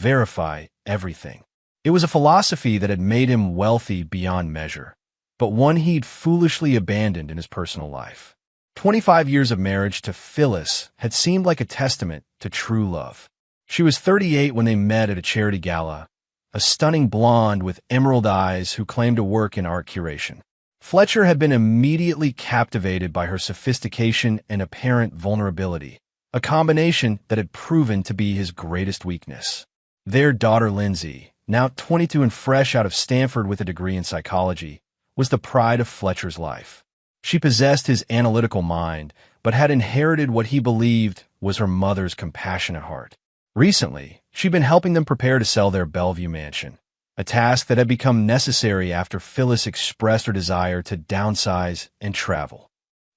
verify everything. It was a philosophy that had made him wealthy beyond measure, but one he'd foolishly abandoned in his personal life. 25 years of marriage to Phyllis had seemed like a testament to true love. She was 38 when they met at a charity gala, a stunning blonde with emerald eyes who claimed to work in art curation. Fletcher had been immediately captivated by her sophistication and apparent vulnerability, a combination that had proven to be his greatest weakness. Their daughter Lindsay, now 22 and fresh out of Stanford with a degree in psychology, was the pride of Fletcher's life. She possessed his analytical mind, but had inherited what he believed was her mother's compassionate heart. Recently, she'd been helping them prepare to sell their Bellevue mansion, a task that had become necessary after Phyllis expressed her desire to downsize and travel.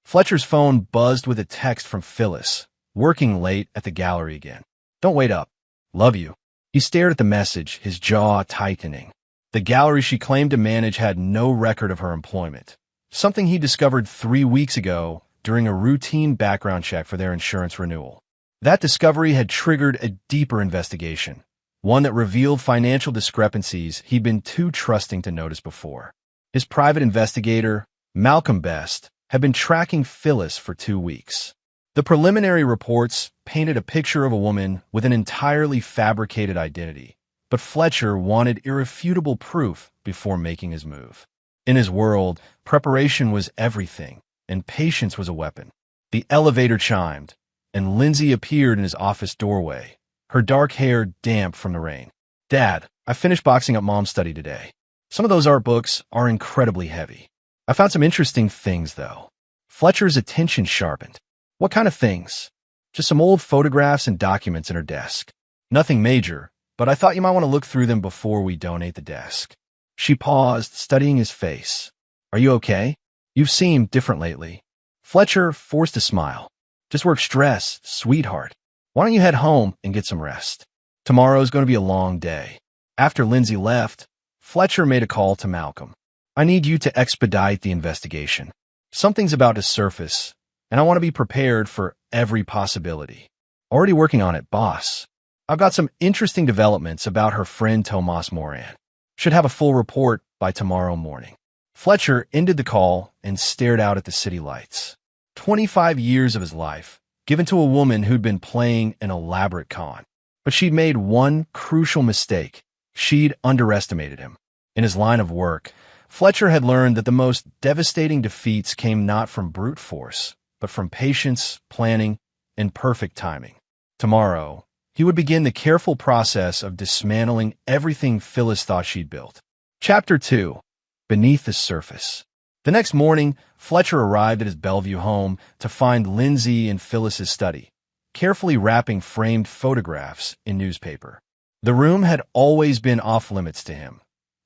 Fletcher's phone buzzed with a text from Phyllis, working late at the gallery again. "Don't wait up. Love you." He stared at the message, his jaw tightening. The gallery she claimed to manage had no record of her employment, something he discovered 3 weeks ago during a routine background check for their insurance renewal. That discovery had triggered a deeper investigation, one that revealed financial discrepancies he'd been too trusting to notice before. His private investigator, Malcolm Best, had been tracking Phyllis for 2 weeks. The preliminary reports painted a picture of a woman with an entirely fabricated identity, but Fletcher wanted irrefutable proof before making his move. In his world, preparation was everything, and patience was a weapon. The elevator chimed, and Lindsay appeared in his office doorway, her dark hair damp from the rain. "Dad, I finished boxing up Mom's study today. Some of those art books are incredibly heavy. I found some interesting things, though." Fletcher's attention sharpened. "What kind of things?" "Just some old photographs and documents in her desk. Nothing major, but I thought you might want to look through them before we donate the desk." She paused, studying his face. "Are you okay? You've seemed different lately." Fletcher forced a smile. "Just work stress, sweetheart. Why don't you head home and get some rest? Tomorrow's going to be a long day." After Lindsay left, Fletcher made a call to Malcolm. "I need you to expedite the investigation. Something's about to surface, and I want to be prepared for every possibility." "Already working on it, boss. I've got some interesting developments about her friend Tomas Moran. Should have a full report by tomorrow morning." Fletcher ended the call and stared out at the city lights. 25 years of his life, given to a woman who'd been playing an elaborate con. But she'd made one crucial mistake. She'd underestimated him. In his line of work, Fletcher had learned that the most devastating defeats came not from brute force, but from patience, planning, and perfect timing. Tomorrow, he would begin the careful process of dismantling everything Phyllis thought she'd built. Chapter 2. Beneath the Surface. The next morning, Fletcher arrived at his Bellevue home to find Lindsay in Phyllis's study, carefully wrapping framed photographs in newspaper. The room had always been off-limits to him.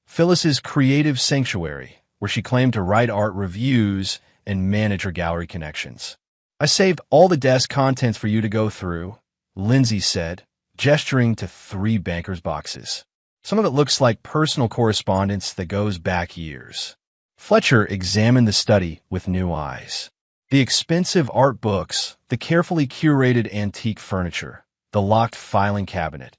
Phyllis's creative sanctuary, where she claimed to write art reviews and manage her gallery connections. "I saved all the desk contents for you to go through," Lindsay said, gesturing to 3 bankers' boxes. "Some of it looks like personal correspondence that goes back years." Fletcher examined the study with new eyes. The expensive art books, the carefully curated antique furniture, the locked filing cabinet,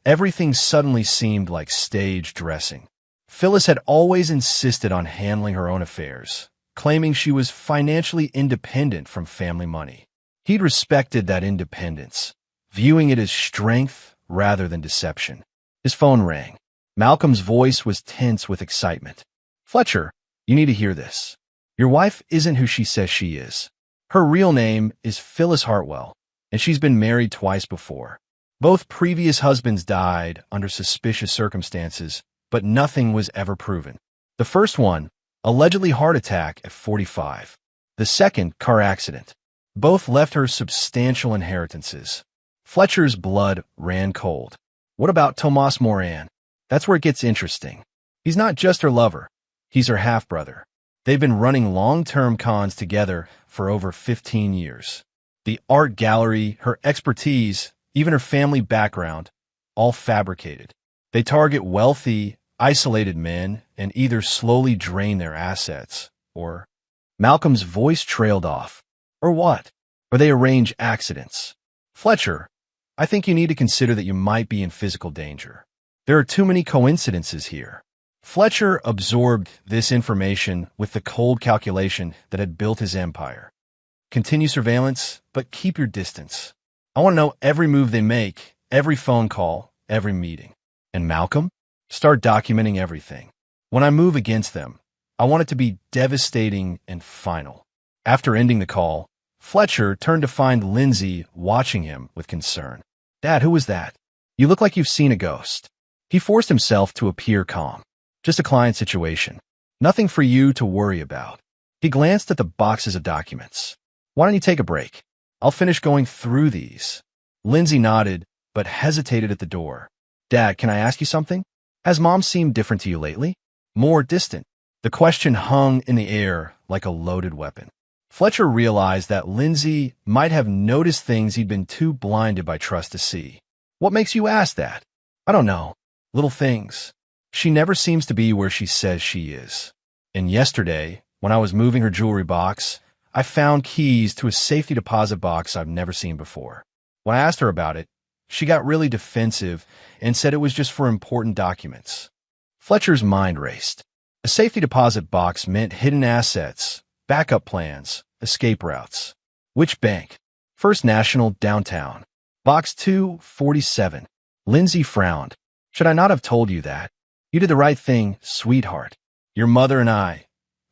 everything suddenly seemed like stage dressing. Phyllis had always insisted on handling her own affairs, claiming she was financially independent from family money. He'd respected that independence, viewing it as strength rather than deception. His phone rang. Malcolm's voice was tense with excitement. "Fletcher, you need to hear this. Your wife isn't who she says she is. Her real name is Phyllis Hartwell, and she's been married twice before. Both previous husbands died under suspicious circumstances, but nothing was ever proven. The first one, allegedly heart attack at 45. The second, car accident. Both left her substantial inheritances." Fletcher's blood ran cold. "What about Tomas Moran?" "That's where it gets interesting. He's not just her lover. He's her half-brother. They've been running long-term cons together for over 15 years. The art gallery, her expertise, even her family background, all fabricated. They target wealthy, isolated men and either slowly drain their assets, or—" Malcolm's voice trailed off. "Or what? Or they arrange accidents." "Fletcher, I think you need to consider that you might be in physical danger. There are too many coincidences here. Fletcher absorbed this information with the cold calculation that had built his empire. Continue surveillance, but keep your distance. I want to know every move they make, every phone call, every meeting. And Malcolm? Start documenting everything. When I move against them, I want it to be devastating and final. After ending the call, Fletcher turned to find Lindsay watching him with concern. Dad, who was that? You look like you've seen a ghost. He forced himself to appear calm. Just a client situation. Nothing for you to worry about. He glanced at the boxes of documents. Why don't you take a break? I'll finish going through these. Lindsay nodded, but hesitated at the door. Dad, can I ask you something? Has Mom seemed different to you lately? More distant. The question hung in the air like a loaded weapon. Fletcher realized that Lindsay might have noticed things he'd been too blinded by trust to see. What makes you ask that? I don't know. Little things. She never seems to be where she says she is. And yesterday, when I was moving her jewelry box, I found keys to a safety deposit box I've never seen before. When I asked her about it, she got really defensive and said it was just for important documents. Fletcher's mind raced. A safety deposit box meant hidden assets, backup plans, escape routes. Which bank? First National, downtown. Box 247. Lindsay frowned. Should I not have told you that? You did the right thing, sweetheart. Your mother and I.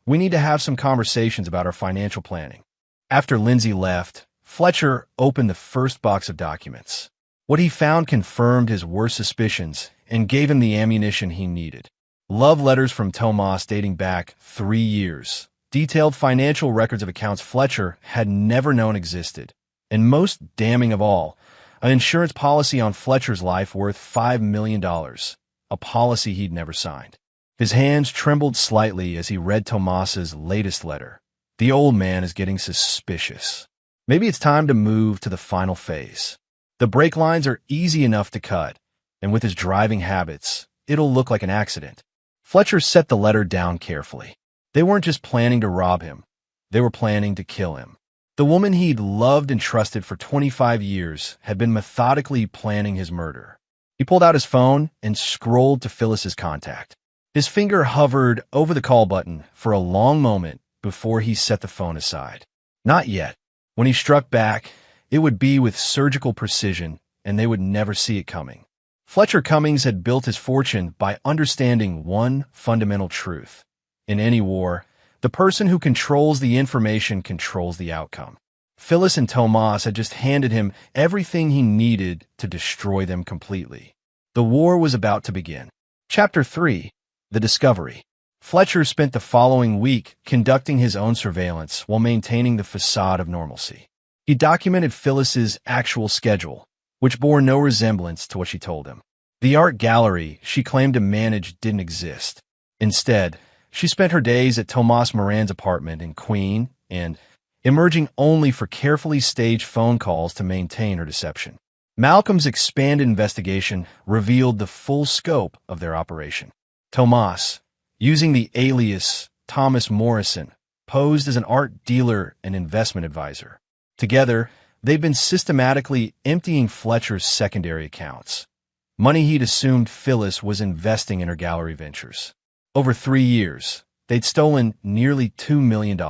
We need to have some conversations about our financial planning. After Lindsay left, Fletcher opened the first box of documents. What he found confirmed his worst suspicions and gave him the ammunition he needed. Love letters from Tomas dating back 3 years. Detailed financial records of accounts Fletcher had never known existed. And most damning of all, an insurance policy on Fletcher's life worth $5 million. A policy he'd never signed. His hands trembled slightly as he read Tomas's latest letter. The old man is getting suspicious. Maybe it's time to move to the final phase. The brake lines are easy enough to cut, and with his driving habits, it'll look like an accident. Fletcher set the letter down carefully. They weren't just planning to rob him. They were planning to kill him. The woman he'd loved and trusted for 25 years had been methodically planning his murder. He pulled out his phone and scrolled to Phyllis's contact. His finger hovered over the call button for a long moment before he set the phone aside. Not yet. When he struck back, it would be with surgical precision, and they would never see it coming. Fletcher Cummings had built his fortune by understanding one fundamental truth. In any war, the person who controls the information controls the outcome. Phyllis and Tomas had just handed him everything he needed to destroy them completely. The war was about to begin. Chapter 3. The Discovery. Fletcher spent the following week conducting his own surveillance while maintaining the facade of normalcy. He documented Phyllis's actual schedule, which bore no resemblance to what she told him. The art gallery she claimed to manage didn't exist. Instead, she spent her days at Tomas Moran's apartment in Queen and emerging only for carefully staged phone calls to maintain her deception. Malcolm's expanded investigation revealed the full scope of their operation. Tomas, using the alias Thomas Morrison, posed as an art dealer and investment advisor. Together, they'd been systematically emptying Fletcher's secondary accounts. Money he'd assumed Phyllis was investing in her gallery ventures. Over 3 years, they'd stolen nearly $2 million.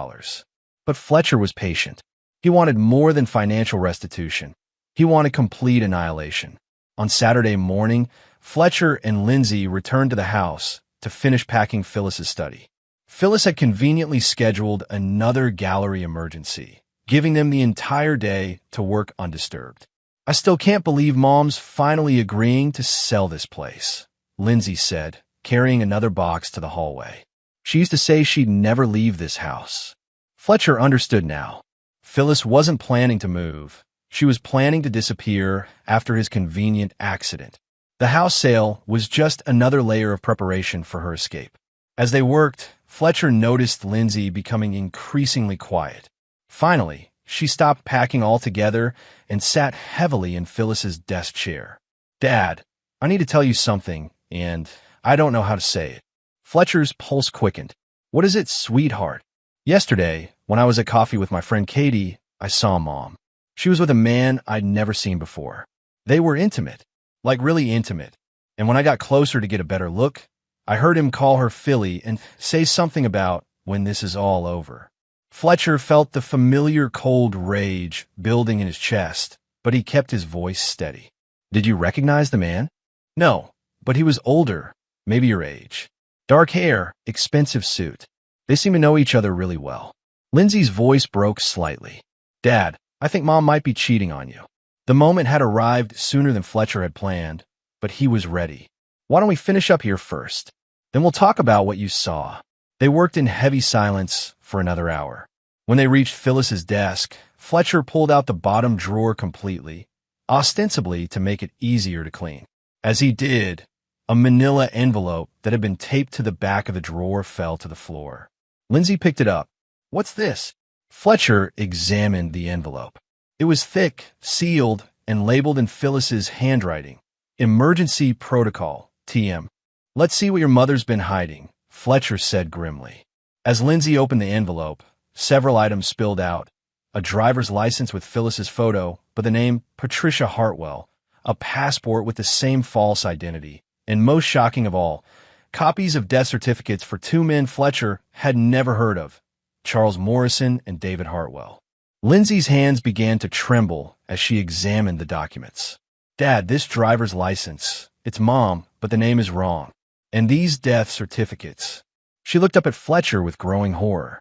But Fletcher was patient. He wanted more than financial restitution. He wanted complete annihilation. On Saturday morning, Fletcher and Lindsay returned to the house to finish packing Phyllis's study. Phyllis had conveniently scheduled another gallery emergency, giving them the entire day to work undisturbed. I still can't believe Mom's finally agreeing to sell this place, Lindsay said, carrying another box to the hallway. She used to say she'd never leave this house. Fletcher understood now. Phyllis wasn't planning to move. She was planning to disappear after his convenient accident. The house sale was just another layer of preparation for her escape. As they worked, Fletcher noticed Lindsay becoming increasingly quiet. Finally, she stopped packing altogether and sat heavily in Phyllis's desk chair. Dad, I need to tell you something, and I don't know how to say it. Fletcher's pulse quickened. What is it, sweetheart? Yesterday, when I was at coffee with my friend Katie, I saw Mom. She was with a man I'd never seen before. They were intimate, like really intimate. And when I got closer to get a better look, I heard him call her Philly and say something about when this is all over. Fletcher felt the familiar cold rage building in his chest, but he kept his voice steady. Did you recognize the man? No, but he was older, maybe your age. Dark hair, expensive suit. They seem to know each other really well. Lindsay's voice broke slightly. Dad, I think Mom might be cheating on you. The moment had arrived sooner than Fletcher had planned, but he was ready. Why don't we finish up here first? Then we'll talk about what you saw. They worked in heavy silence for another hour. When they reached Phyllis's desk, Fletcher pulled out the bottom drawer completely, ostensibly to make it easier to clean. As he did, a manila envelope that had been taped to the back of the drawer fell to the floor. Lindsay picked it up. What's this? Fletcher examined the envelope. It was thick, sealed, and labeled in Phyllis's handwriting. Emergency Protocol, TM. Let's see what your mother's been hiding, Fletcher said grimly. As Lindsay opened the envelope, several items spilled out. A driver's license with Phyllis's photo, but the name Patricia Hartwell. A passport with the same false identity. And most shocking of all, copies of death certificates for two men Fletcher had never heard of, Charles Morrison and David Hartwell. Lindsay's hands began to tremble as she examined the documents. Dad, this driver's license, it's Mom, but the name is wrong. And these death certificates. She looked up at Fletcher with growing horror.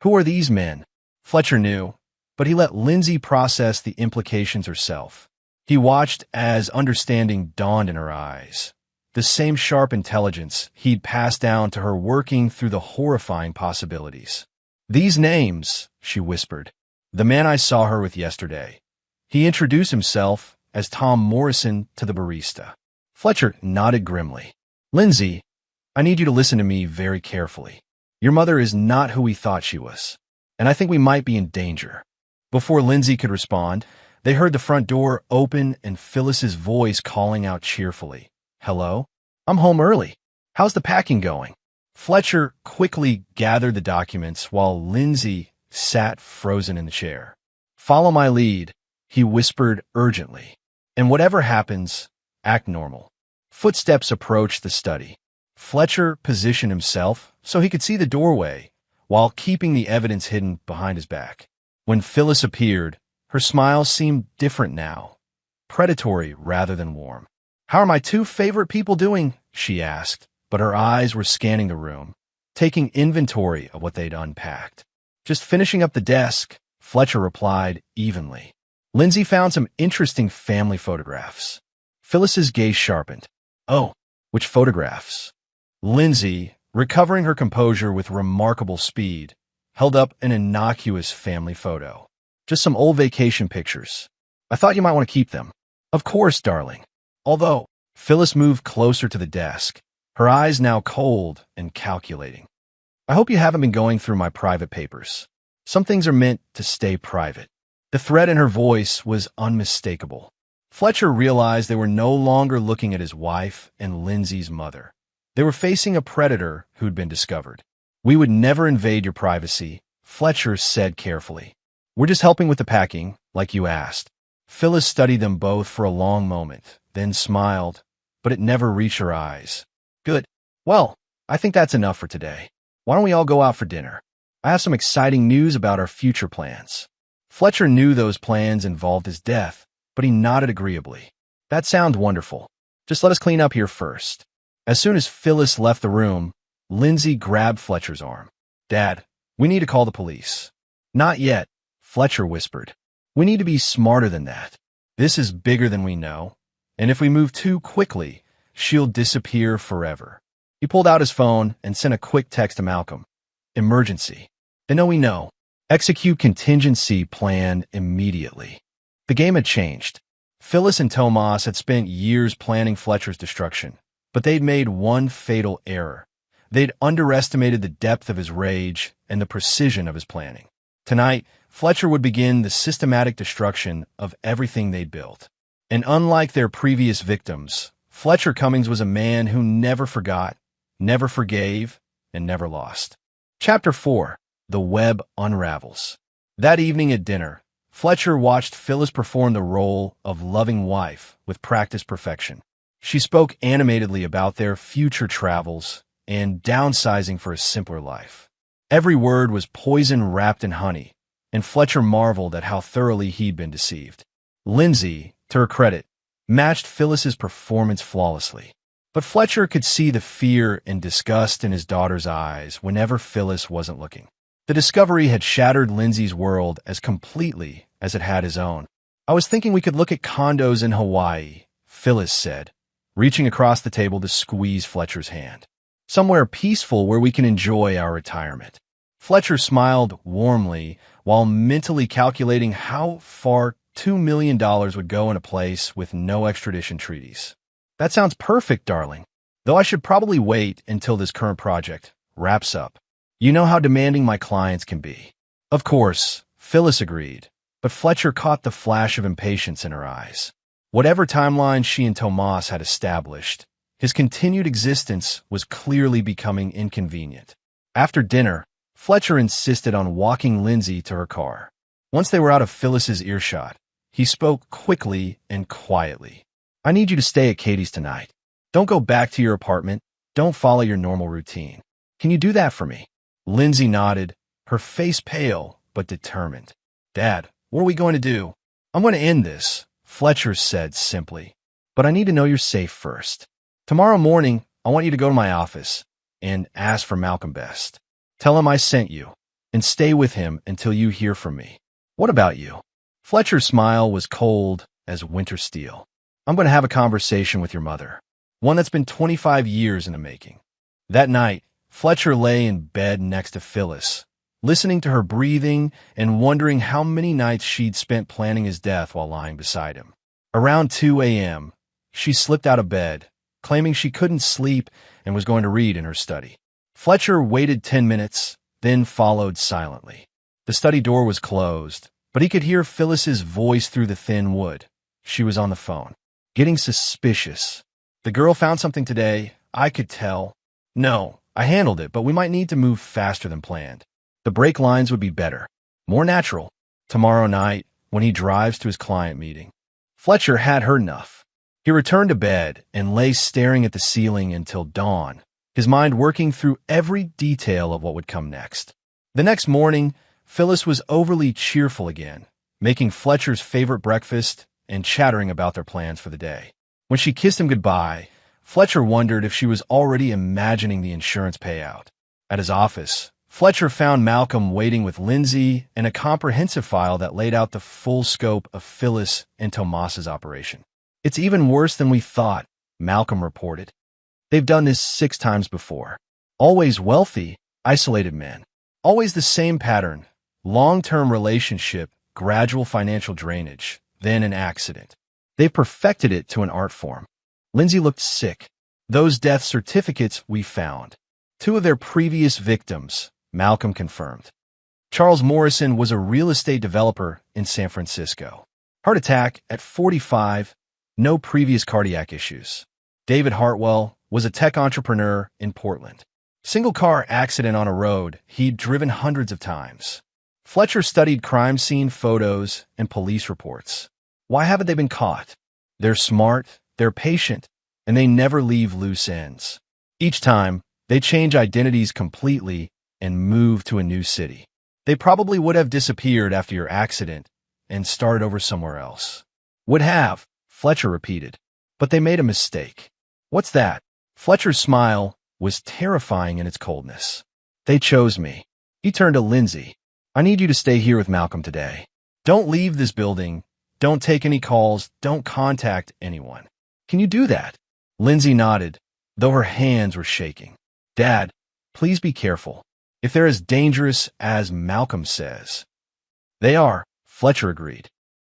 Who are these men? Fletcher knew, but he let Lindsay process the implications herself. He watched as understanding dawned in her eyes. The same sharp intelligence he'd passed down to her working through the horrifying possibilities. These names, she whispered. The man I saw her with yesterday. He introduced himself as Tom Morrison to the barista. Fletcher nodded grimly. Lindsay, I need you to listen to me very carefully. Your mother is not who we thought she was, and I think we might be in danger. Before Lindsay could respond, they heard the front door open and Phyllis's voice calling out cheerfully. Hello? I'm home early. How's the packing going? Fletcher quickly gathered the documents while Lindsay sat frozen in the chair. Follow my lead, he whispered urgently. And whatever happens, act normal. Footsteps approached the study. Fletcher positioned himself so he could see the doorway while keeping the evidence hidden behind his back. When Phyllis appeared, her smile seemed different now, predatory rather than warm. How are my two favorite people doing? She asked, but her eyes were scanning the room, taking inventory of what they'd unpacked. Just finishing up the desk, Fletcher replied evenly. Lindsay found some interesting family photographs. Phyllis's gaze sharpened. Oh, which photographs? Lindsay, recovering her composure with remarkable speed, held up an innocuous family photo. Just some old vacation pictures. I thought you might want to keep them. Of course, darling. Although, Phyllis moved closer to the desk, her eyes now cold and calculating. I hope you haven't been going through my private papers. Some things are meant to stay private. The threat in her voice was unmistakable. Fletcher realized they were no longer looking at his wife and Lindsay's mother. They were facing a predator who'd been discovered. We would never invade your privacy, Fletcher said carefully. We're just helping with the packing, like you asked. Phyllis studied them both for a long moment, then smiled, but it never reached her eyes. Good. Well, I think that's enough for today. Why don't we all go out for dinner? I have some exciting news about our future plans. Fletcher knew those plans involved his death, but he nodded agreeably. That sounds wonderful. Just let us clean up here first. As soon as Phyllis left the room, Lindsay grabbed Fletcher's arm. Dad, we need to call the police. Not yet, Fletcher whispered. We need to be smarter than that. This is bigger than we know, and if we move too quickly, she'll disappear forever. He pulled out his phone and sent a quick text to Malcolm. Emergency. They know we know. Execute contingency plan immediately. The game had changed. Phyllis and Tomas had spent years planning Fletcher's destruction, but they'd made one fatal error. They'd underestimated the depth of his rage and the precision of his planning. Tonight, Fletcher would begin the systematic destruction of everything they'd built. And unlike their previous victims, Fletcher Cummings was a man who never forgot, never forgave, and never lost. Chapter 4. The Web Unravels. That evening at dinner, Fletcher watched Phyllis perform the role of loving wife with practiced perfection. She spoke animatedly about their future travels and downsizing for a simpler life. Every word was poison wrapped in honey, and Fletcher marveled at how thoroughly he'd been deceived. Lindsay, to her credit, matched Phyllis's performance flawlessly. But Fletcher could see the fear and disgust in his daughter's eyes whenever Phyllis wasn't looking. The discovery had shattered Lindsay's world as completely as it had his own. "I was thinking we could look at condos in Hawaii," Phyllis said, reaching across the table to squeeze Fletcher's hand. "Somewhere peaceful where we can enjoy our retirement." Fletcher smiled warmly while mentally calculating how far $2 million would go in a place with no extradition treaties. "That sounds perfect, darling. Though I should probably wait until this current project wraps up. You know how demanding my clients can be." Of course, Phyllis agreed, but Fletcher caught the flash of impatience in her eyes. Whatever timeline she and Tomas had established, his continued existence was clearly becoming inconvenient. After dinner, Fletcher insisted on walking Lindsay to her car. Once they were out of Phyllis's earshot, he spoke quickly and quietly. "I need you to stay at Katie's tonight. Don't go back to your apartment. Don't follow your normal routine. Can you do that for me?" Lindsay nodded, her face pale but determined. "Dad, what are we going to do?" "I'm going to end this," Fletcher said simply. "But I need to know you're safe first. Tomorrow morning, I want you to go to my office and ask for Malcolm Best. Tell him I sent you, and stay with him until you hear from me. What about you?" Fletcher's smile was cold as winter steel. "I'm going to have a conversation with your mother, one that's been 25 years in the making." That night, Fletcher lay in bed next to Phyllis, listening to her breathing and wondering how many nights she'd spent planning his death while lying beside him. Around 2 a.m., she slipped out of bed, claiming she couldn't sleep and was going to read in her study. Fletcher waited 10 minutes, then followed silently. The study door was closed, but he could hear Phyllis's voice through the thin wood. She was on the phone, getting suspicious. "The girl found something today, I could tell." "No, I handled it, but we might need to move faster than planned. The brake lines would be better, more natural, tomorrow night when he drives to his client meeting." Fletcher had heard enough. He returned to bed and lay staring at the ceiling until dawn, his mind working through every detail of what would come next. The next morning, Phyllis was overly cheerful again, making Fletcher's favorite breakfast and chattering about their plans for the day. When she kissed him goodbye, Fletcher wondered if she was already imagining the insurance payout. At his office, Fletcher found Malcolm waiting with Lindsay and a comprehensive file that laid out the full scope of Phyllis and Tomas's operation. "It's even worse than we thought," Malcolm reported. "They've done this 6 times before. Always wealthy, isolated men. Always the same pattern. Long-term relationship, gradual financial drainage, then an accident. They've perfected it to an art form." Lindsay looked sick. "Those death certificates we found. 2 of their previous victims," Malcolm confirmed. Charles Morrison was a real estate developer in San Francisco. Heart attack at 45, no previous cardiac issues. David Hartwell was a tech entrepreneur in Portland. Single car accident on a road he'd driven hundreds of times. Fletcher studied crime scene photos and police reports. Why haven't they been caught? They're smart, they're patient, and they never leave loose ends. Each time, they change identities completely and move to a new city. They probably would have disappeared after your accident and started over somewhere else. "Would have," Fletcher repeated. "But they made a mistake." "What's that?" Fletcher's smile was terrifying in its coldness. "They chose me." He turned to Lindsay. "I need you to stay here with Malcolm today. Don't leave this building. Don't take any calls. Don't contact anyone. Can you do that?" Lindsay nodded, though her hands were shaking. "Dad, please be careful. If they're as dangerous as Malcolm says." "They are," Fletcher agreed.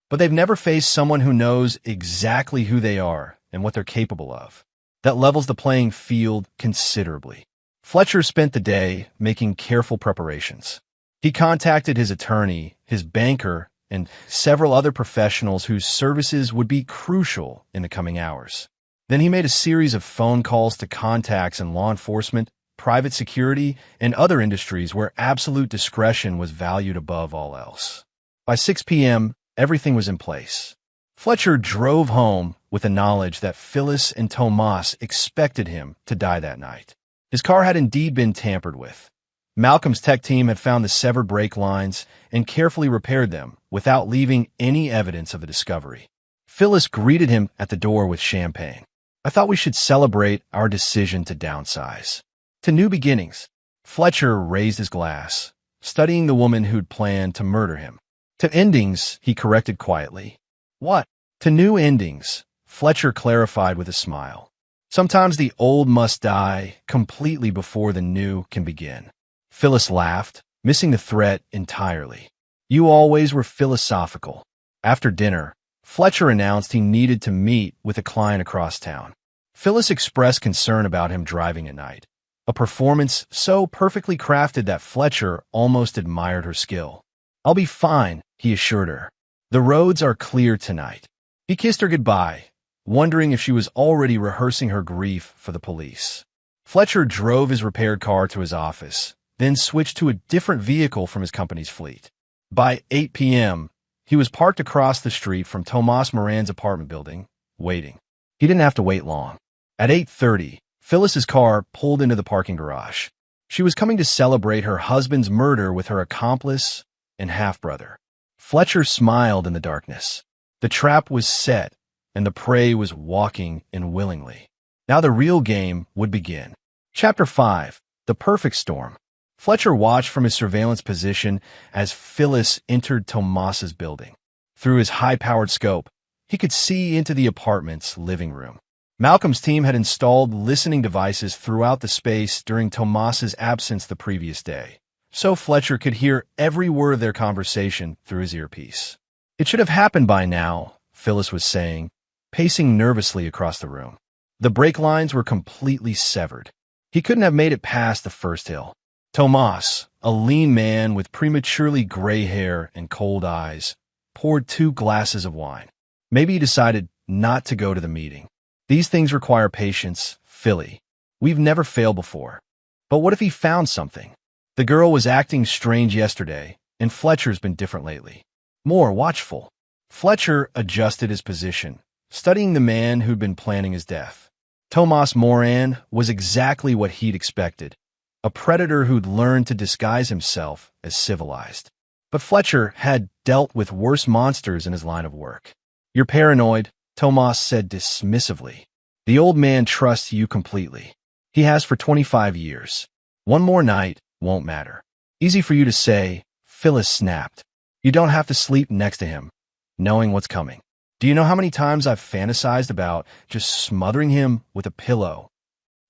"But they've never faced someone who knows exactly who they are and what they're capable of. That levels the playing field considerably." Fletcher spent the day making careful preparations. He contacted his attorney, his banker, and several other professionals whose services would be crucial in the coming hours. Then he made a series of phone calls to contacts in law enforcement, private security, and other industries where absolute discretion was valued above all else. By By 6 p.m., everything was in place. Fletcher drove home with the knowledge that Phyllis and Tomas expected him to die that night. His car had indeed been tampered with. Malcolm's tech team had found the severed brake lines and carefully repaired them without leaving any evidence of the discovery. Phyllis greeted him at the door with champagne. I thought we should celebrate our decision to downsize. To new beginnings. Fletcher raised his glass, studying the woman who'd planned to murder him. To endings, he corrected quietly. What? To new endings, Fletcher clarified with a smile. Sometimes the old must die completely before the new can begin. Phyllis laughed, missing the threat entirely. You always were philosophical. After dinner, Fletcher announced he needed to meet with a client across town. Phyllis expressed concern about him driving at night, a performance so perfectly crafted that Fletcher almost admired her skill. I'll be fine, he assured her. The roads are clear tonight. He kissed her goodbye, wondering if she was already rehearsing her grief for the police. Fletcher drove his repaired car to his office, then switched to a different vehicle from his company's fleet. By 8 p.m., he was parked across the street from Tomas Moran's apartment building, waiting. He didn't have to wait long. At 8:30, Phyllis's car pulled into the parking garage. She was coming to celebrate her husband's murder with her accomplice and half-brother. Fletcher smiled in the darkness. The trap was set, and the prey was walking in willingly. Now the real game would begin. Chapter 5. The Perfect Storm. Fletcher watched from his surveillance position as Phyllis entered Tomas's building. Through his high-powered scope, he could see into the apartment's living room. Malcolm's team had installed listening devices throughout the space during Tomas's absence the previous day, so Fletcher could hear every word of their conversation through his earpiece. It should have happened by now, Phyllis was saying, pacing nervously across the room. The brake lines were completely severed. He couldn't have made it past the first hill. Tomas, a lean man with prematurely gray hair and cold eyes, poured 2 glasses of wine. Maybe he decided not to go to the meeting. These things require patience, Philly. We've never failed before. But what if he found something? The girl was acting strange yesterday, and Fletcher's been different lately. More watchful. Fletcher adjusted his position, studying the man who'd been planning his death. Tomas Moran was exactly what he'd expected, a predator who'd learned to disguise himself as civilized. But Fletcher had dealt with worse monsters in his line of work. You're paranoid, Tomas said dismissively. The old man trusts you completely. He has for 25 years. One more night won't matter. Easy for you to say, Phyllis snapped. You don't have to sleep next to him, knowing what's coming. Do you know how many times I've fantasized about just smothering him with a pillow?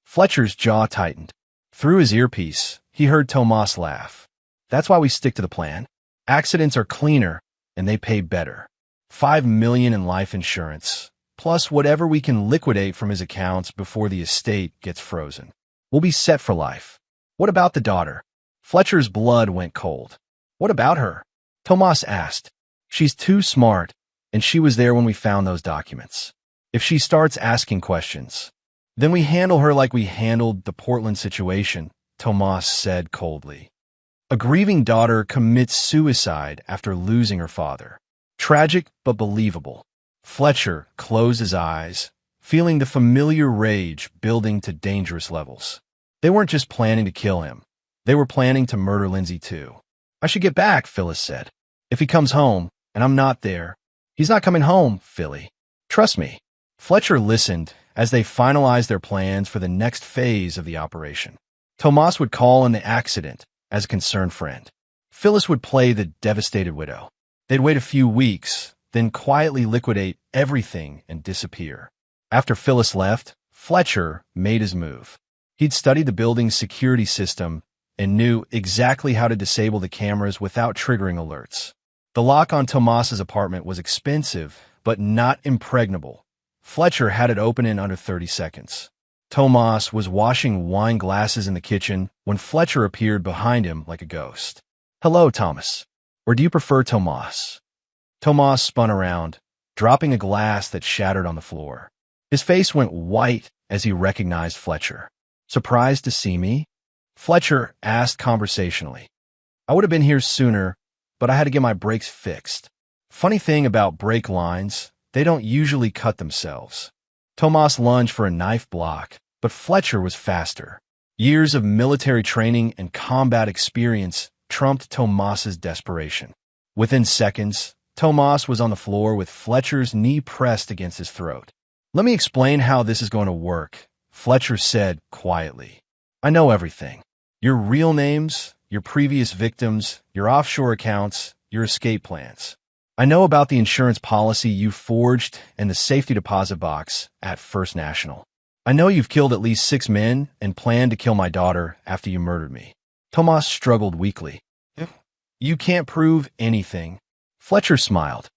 Fletcher's jaw tightened. Through his earpiece, he heard Tomas laugh. That's why we stick to the plan. Accidents are cleaner, and they pay better. $5 million in life insurance, plus whatever we can liquidate from his accounts before the estate gets frozen. We'll be set for life. What about the daughter? Fletcher's blood went cold. What about her? Tomas asked. She's too smart, and she was there when we found those documents. If she starts asking questions, then we handle her like we handled the Portland situation, Tomas said coldly. A grieving daughter commits suicide after losing her father. Tragic but believable. Fletcher closed his eyes, feeling the familiar rage building to dangerous levels. They weren't just planning to kill him. They were planning to murder Lindsay too. I should get back, Phyllis said. If he comes home, and I'm not there. He's not coming home, Philly. Trust me. Fletcher listened as they finalized their plans for the next phase of the operation. Tomas would call in the accident as a concerned friend. Phyllis would play the devastated widow. They'd wait a few weeks, then quietly liquidate everything and disappear. After Phyllis left, Fletcher made his move. He'd studied the building's security system and knew exactly how to disable the cameras without triggering alerts. The lock on Tomas's apartment was expensive, but not impregnable. Fletcher had it open in under 30 seconds. Tomas was washing wine glasses in the kitchen when Fletcher appeared behind him like a ghost. Hello, Thomas. Or do you prefer Tomas? Tomas spun around, dropping a glass that shattered on the floor. His face went white as he recognized Fletcher. Surprised to see me? Fletcher asked conversationally. I would have been here sooner, but I had to get my brakes fixed. Funny thing about brake lines, they don't usually cut themselves. Tomas lunged for a knife block, but Fletcher was faster. Years of military training and combat experience trumped Tomas's desperation. Within seconds, Tomas was on the floor with Fletcher's knee pressed against his throat. "Let me explain how this is going to work," Fletcher said quietly. "I know everything. Your real names, your previous victims, your offshore accounts, your escape plans. I know about the insurance policy you forged and the safety deposit box at First National. I know you've killed at least 6 men and planned to kill my daughter after you murdered me." Tomas struggled weakly. "You can't prove anything." Fletcher smiled.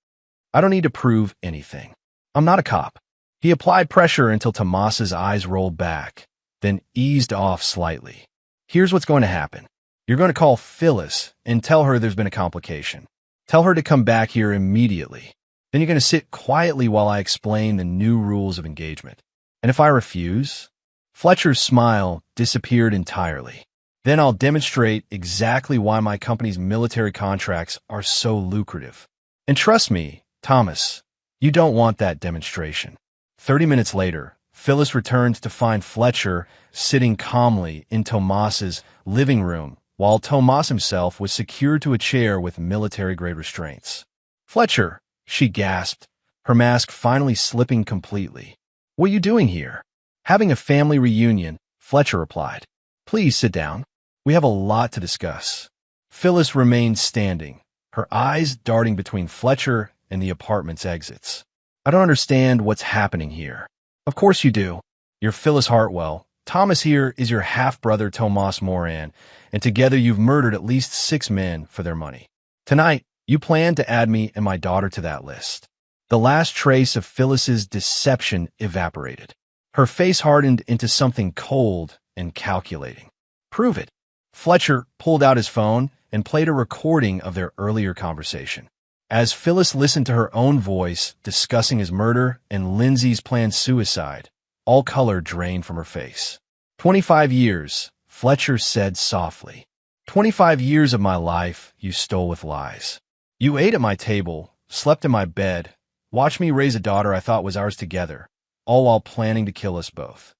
"I don't need to prove anything. I'm not a cop." He applied pressure until Tomas's eyes rolled back, then eased off slightly. "Here's what's going to happen. You're going to call Phyllis and tell her there's been a complication. Tell her to come back here immediately. Then you're going to sit quietly while I explain the new rules of engagement. And if I refuse?" Fletcher's smile disappeared entirely. "Then I'll demonstrate exactly why my company's military contracts are so lucrative. And trust me, Thomas, you don't want that demonstration." 30 minutes later, Phyllis returned to find Fletcher sitting calmly in Tomas's living room, while Tomas himself was secured to a chair with military-grade restraints. "Fletcher," she gasped, her mask finally slipping completely. "What are you doing here?" "Having a family reunion," Fletcher replied. "Please sit down. We have a lot to discuss." Phyllis remained standing, her eyes darting between Fletcher and the apartment's exits. "I don't understand what's happening here." "Of course you do. You're Phyllis Hartwell. Thomas here is your half-brother Tomas Moran, and together you've murdered at least 6 men for their money. Tonight, you plan to add me and my daughter to that list." The last trace of Phyllis's deception evaporated. Her face hardened into something cold and calculating. "Prove it." Fletcher pulled out his phone and played a recording of their earlier conversation. As Phyllis listened to her own voice discussing his murder and Lindsay's planned suicide, all color drained from her face. 25 years, Fletcher said softly. 25 years of my life you stole with lies. You ate at my table, slept in my bed, watched me raise a daughter I thought was ours together, all while planning to kill us both.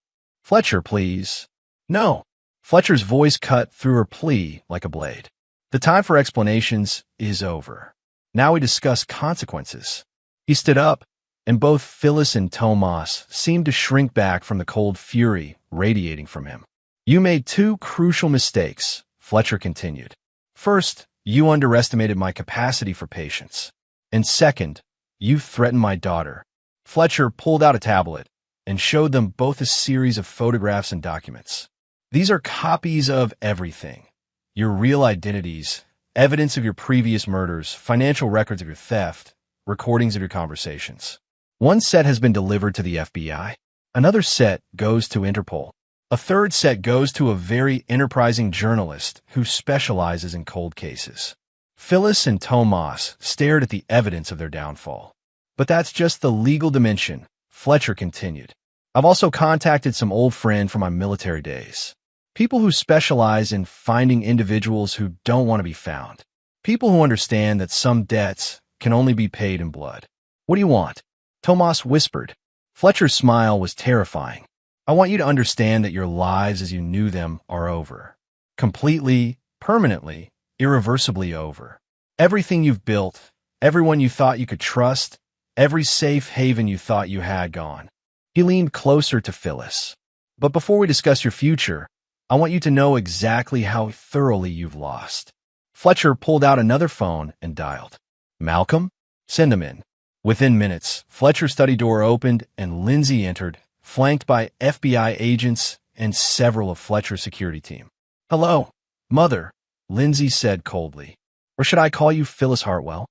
Fletcher, please. No. Fletcher's voice cut through her plea like a blade. The time for explanations is over. Now we discuss consequences. He stood up, and both Phyllis and Tomas seemed to shrink back from the cold fury radiating from him. You made 2 crucial mistakes, Fletcher continued. First, you underestimated my capacity for patience. And second, you threatened my daughter. Fletcher pulled out a tablet and showed them both a series of photographs and documents. These are copies of everything. Your real identities, evidence of your previous murders, financial records of your theft, recordings of your conversations. One set has been delivered to the FBI. Another set goes to Interpol. A third set goes to a very enterprising journalist who specializes in cold cases. Phyllis and Tomas stared at the evidence of their downfall. But that's just the legal dimension, Fletcher continued. I've also contacted some old friends from my military days. People who specialize in finding individuals who don't want to be found. People who understand that some debts can only be paid in blood. What do you want? Tomas whispered. Fletcher's smile was terrifying. I want you to understand that your lives as you knew them are over. Completely, permanently, irreversibly over. Everything you've built, everyone you thought you could trust, every safe haven you thought you had gone. He leaned closer to Phyllis. But before we discuss your future, I want you to know exactly how thoroughly you've lost. Fletcher pulled out another phone and dialed. Malcolm? Send him in. Within minutes, Fletcher's study door opened and Lindsay entered, flanked by FBI agents and several of Fletcher's security team. Hello, Mother, Lindsay said coldly. Or should I call you Phyllis Hartwell?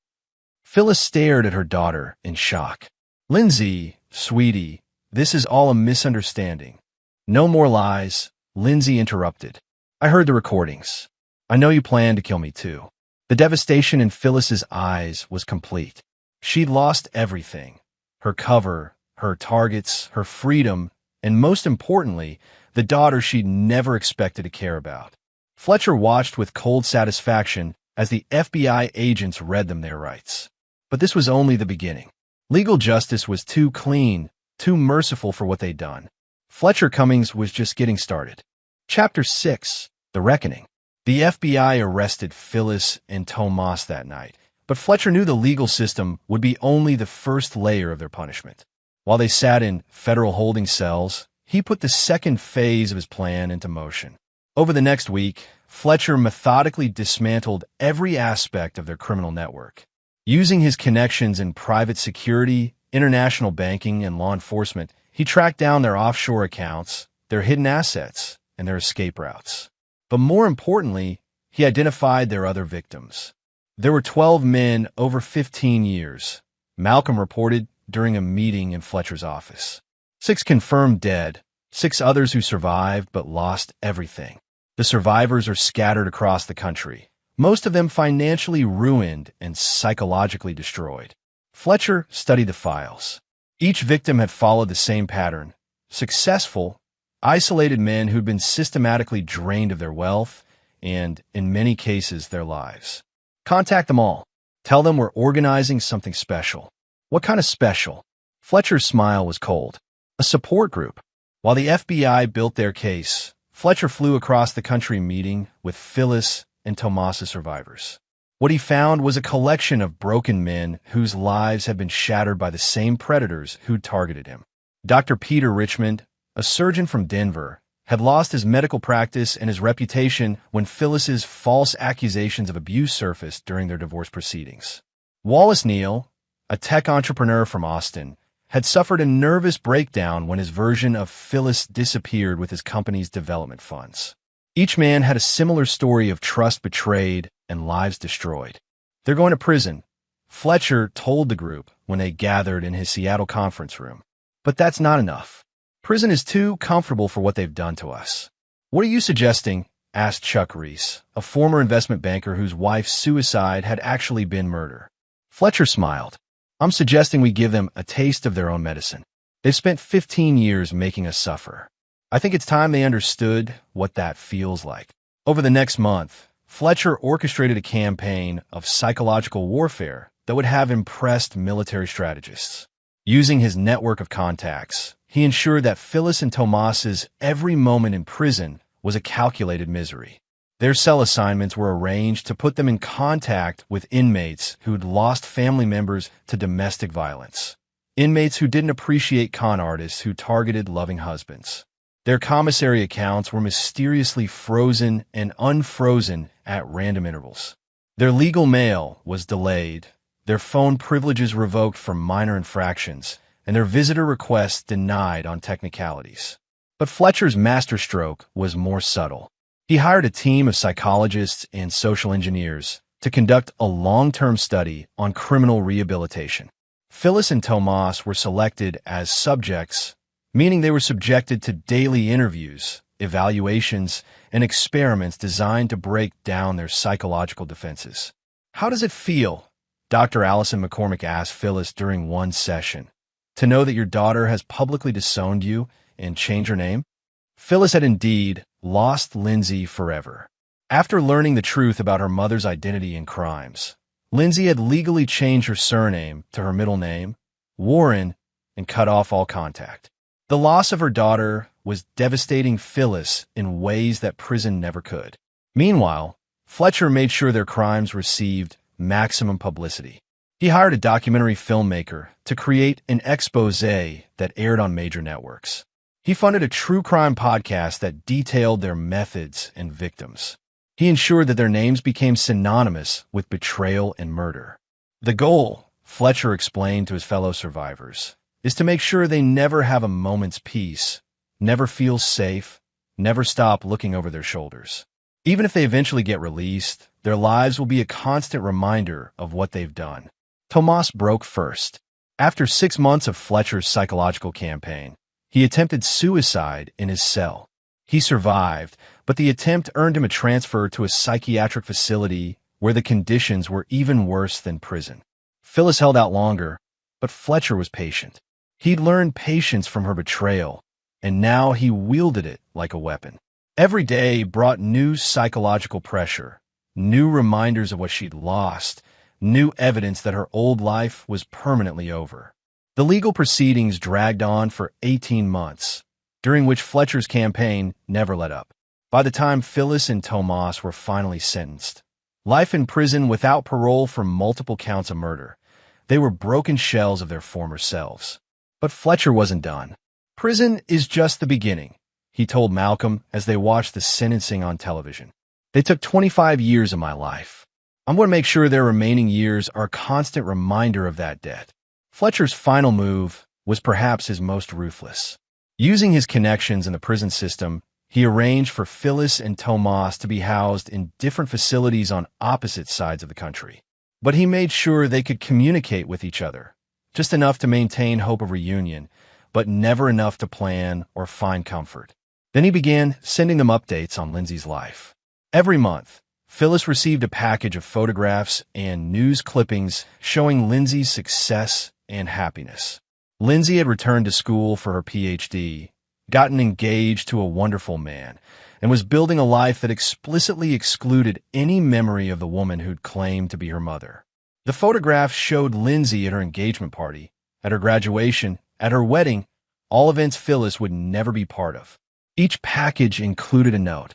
Phyllis stared at her daughter in shock. Lindsay, sweetie, this is all a misunderstanding. No more lies, Lindsay interrupted. I heard the recordings. I know you plan to kill me too. The devastation in Phyllis's eyes was complete. She'd lost everything. Her cover, her targets, her freedom, and most importantly, the daughter she'd never expected to care about. Fletcher watched with cold satisfaction as the FBI agents read them their rights. But this was only the beginning. Legal justice was too clean, too merciful for what they'd done. Fletcher Cummings was just getting started. Chapter 6. The Reckoning. The FBI arrested Phyllis and Tomas that night, but Fletcher knew the legal system would be only the first layer of their punishment. While they sat in federal holding cells, he put the second phase of his plan into motion. Over the next week, Fletcher methodically dismantled every aspect of their criminal network. Using his connections in private security, international banking, and law enforcement, he tracked down their offshore accounts, their hidden assets, and their escape routes. But more importantly, he identified their other victims. There were 12 men over 15 years, Malcolm reported during a meeting in Fletcher's office. 6 confirmed dead, 6 others who survived but lost everything. The survivors are scattered across the country, most of them financially ruined and psychologically destroyed. Fletcher studied the files. Each victim had followed the same pattern: successful, isolated men who'd been systematically drained of their wealth and, in many cases, their lives. Contact them all. Tell them we're organizing something special. What kind of special? Fletcher's smile was cold. A support group. While the FBI built their case, Fletcher flew across the country meeting with Phyllis and Tomas's survivors. What he found was a collection of broken men whose lives had been shattered by the same predators who'd targeted him. Dr. Peter Richmond, a surgeon from Denver, had lost his medical practice and his reputation when Phyllis's false accusations of abuse surfaced during their divorce proceedings. Wallace Neal, a tech entrepreneur from Austin, had suffered a nervous breakdown when his version of Phyllis disappeared with his company's development funds. Each man had a similar story of trust betrayed and lives destroyed. They're going to prison, Fletcher told the group when they gathered in his Seattle conference room. But that's not enough. Prison is too comfortable for what they've done to us. What are you suggesting? Asked Chuck Reese, a former investment banker whose wife's suicide had actually been murder. Fletcher smiled. I'm suggesting we give them a taste of their own medicine. They've spent 15 years making us suffer. I think it's time they understood what that feels like. Over the next month, Fletcher orchestrated a campaign of psychological warfare that would have impressed military strategists. Using his network of contacts, he ensured that Phyllis and Tomas's every moment in prison was a calculated misery. Their cell assignments were arranged to put them in contact with inmates who'd lost family members to domestic violence. Inmates who didn't appreciate con artists who targeted loving husbands. Their commissary accounts were mysteriously frozen and unfrozen at random intervals. Their legal mail was delayed, their phone privileges revoked for minor infractions, and their visitor requests denied on technicalities. But Fletcher's masterstroke was more subtle. He hired a team of psychologists and social engineers to conduct a long-term study on criminal rehabilitation. Phyllis and Tomas were selected as subjects, meaning they were subjected to daily interviews, evaluations, and experiments designed to break down their psychological defenses. How does it feel? Dr. Allison McCormick asked Phyllis during one session. To know that your daughter has publicly disowned you and changed her name? Phyllis had indeed lost Lindsay forever. After learning the truth about her mother's identity and crimes, Lindsay had legally changed her surname to her middle name, Warren, and cut off all contact. The loss of her daughter was devastating Phyllis in ways that prison never could. Meanwhile, Fletcher made sure their crimes received maximum publicity. He hired a documentary filmmaker to create an expose that aired on major networks. He funded a true crime podcast that detailed their methods and victims. He ensured that their names became synonymous with betrayal and murder. The goal, Fletcher explained to his fellow survivors, is to make sure they never have a moment's peace, never feel safe, never stop looking over their shoulders. Even if they eventually get released, their lives will be a constant reminder of what they've done. Tomas broke first. After 6 months of Fletcher's psychological campaign, he attempted suicide in his cell. He survived, but the attempt earned him a transfer to a psychiatric facility where the conditions were even worse than prison. Phyllis held out longer, but Fletcher was patient. He'd learned patience from her betrayal, and now he wielded it like a weapon. Every day brought new psychological pressure, new reminders of what she'd lost, new evidence that her old life was permanently over. The legal proceedings dragged on for 18 months, during which Fletcher's campaign never let up. By the time Phyllis and Tomas were finally sentenced, life in prison without parole for multiple counts of murder, they were broken shells of their former selves. But Fletcher wasn't done. "Prison is just the beginning," he told Malcolm as they watched the sentencing on television. "They took 25 years of my life. I'm going to make sure their remaining years are a constant reminder of that debt." Fletcher's final move was perhaps his most ruthless. Using his connections in the prison system, he arranged for Phyllis and Tomas to be housed in different facilities on opposite sides of the country. But he made sure they could communicate with each other, just enough to maintain hope of reunion, but never enough to plan or find comfort. Then he began sending them updates on Lindsay's life. Every month, Phyllis received a package of photographs and news clippings showing Lindsay's success and happiness. Lindsay had returned to school for her PhD, gotten engaged to a wonderful man, and was building a life that explicitly excluded any memory of the woman who'd claimed to be her mother. The photographs showed Lindsay at her engagement party, at her graduation, at her wedding, all events Phyllis would never be part of. Each package included a note.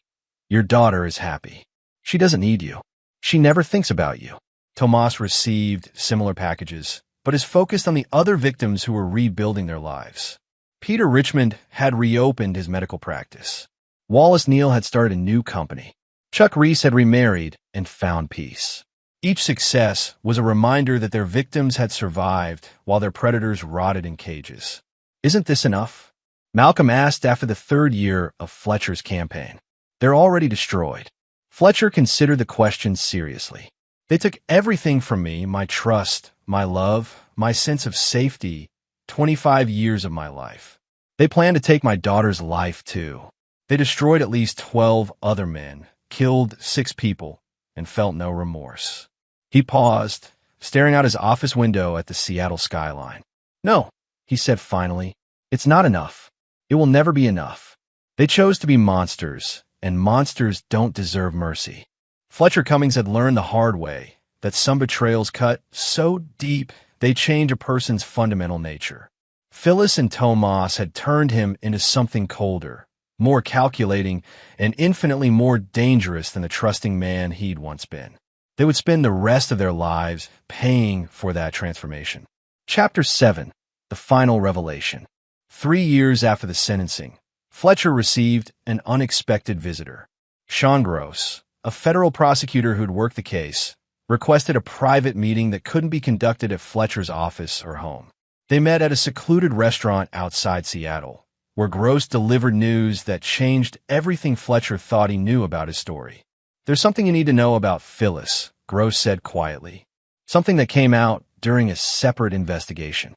"Your daughter is happy. She doesn't need you. She never thinks about you." Tomas received similar packages, but is focused on the other victims who were rebuilding their lives. Peter Richmond had reopened his medical practice. Wallace Neal had started a new company. Chuck Reese had remarried and found peace. Each success was a reminder that their victims had survived while their predators rotted in cages. "Isn't this enough?" Malcolm asked after the third year of Fletcher's campaign. "They're already destroyed." Fletcher considered the question seriously. "They took everything from me, my trust, my love, my sense of safety, 25 years of my life. They plan to take my daughter's life, too. They destroyed at least 12 other men, killed 6 people, and felt no remorse." He paused, staring out his office window at the Seattle skyline. "No," he said finally, "it's not enough. It will never be enough. They chose to be monsters, and monsters don't deserve mercy." Fletcher Cummings had learned the hard way that some betrayals cut so deep they change a person's fundamental nature. Phyllis and Tomas had turned him into something colder, more calculating, and infinitely more dangerous than the trusting man he'd once been. They would spend the rest of their lives paying for that transformation. Chapter 7. The Final Revelation. 3 years after the sentencing, Fletcher received an unexpected visitor. Sean Gross, a federal prosecutor who'd worked the case, requested a private meeting that couldn't be conducted at Fletcher's office or home. They met at a secluded restaurant outside Seattle, where Gross delivered news that changed everything Fletcher thought he knew about his story. "There's something you need to know about Phyllis," Gross said quietly. "Something that came out during a separate investigation."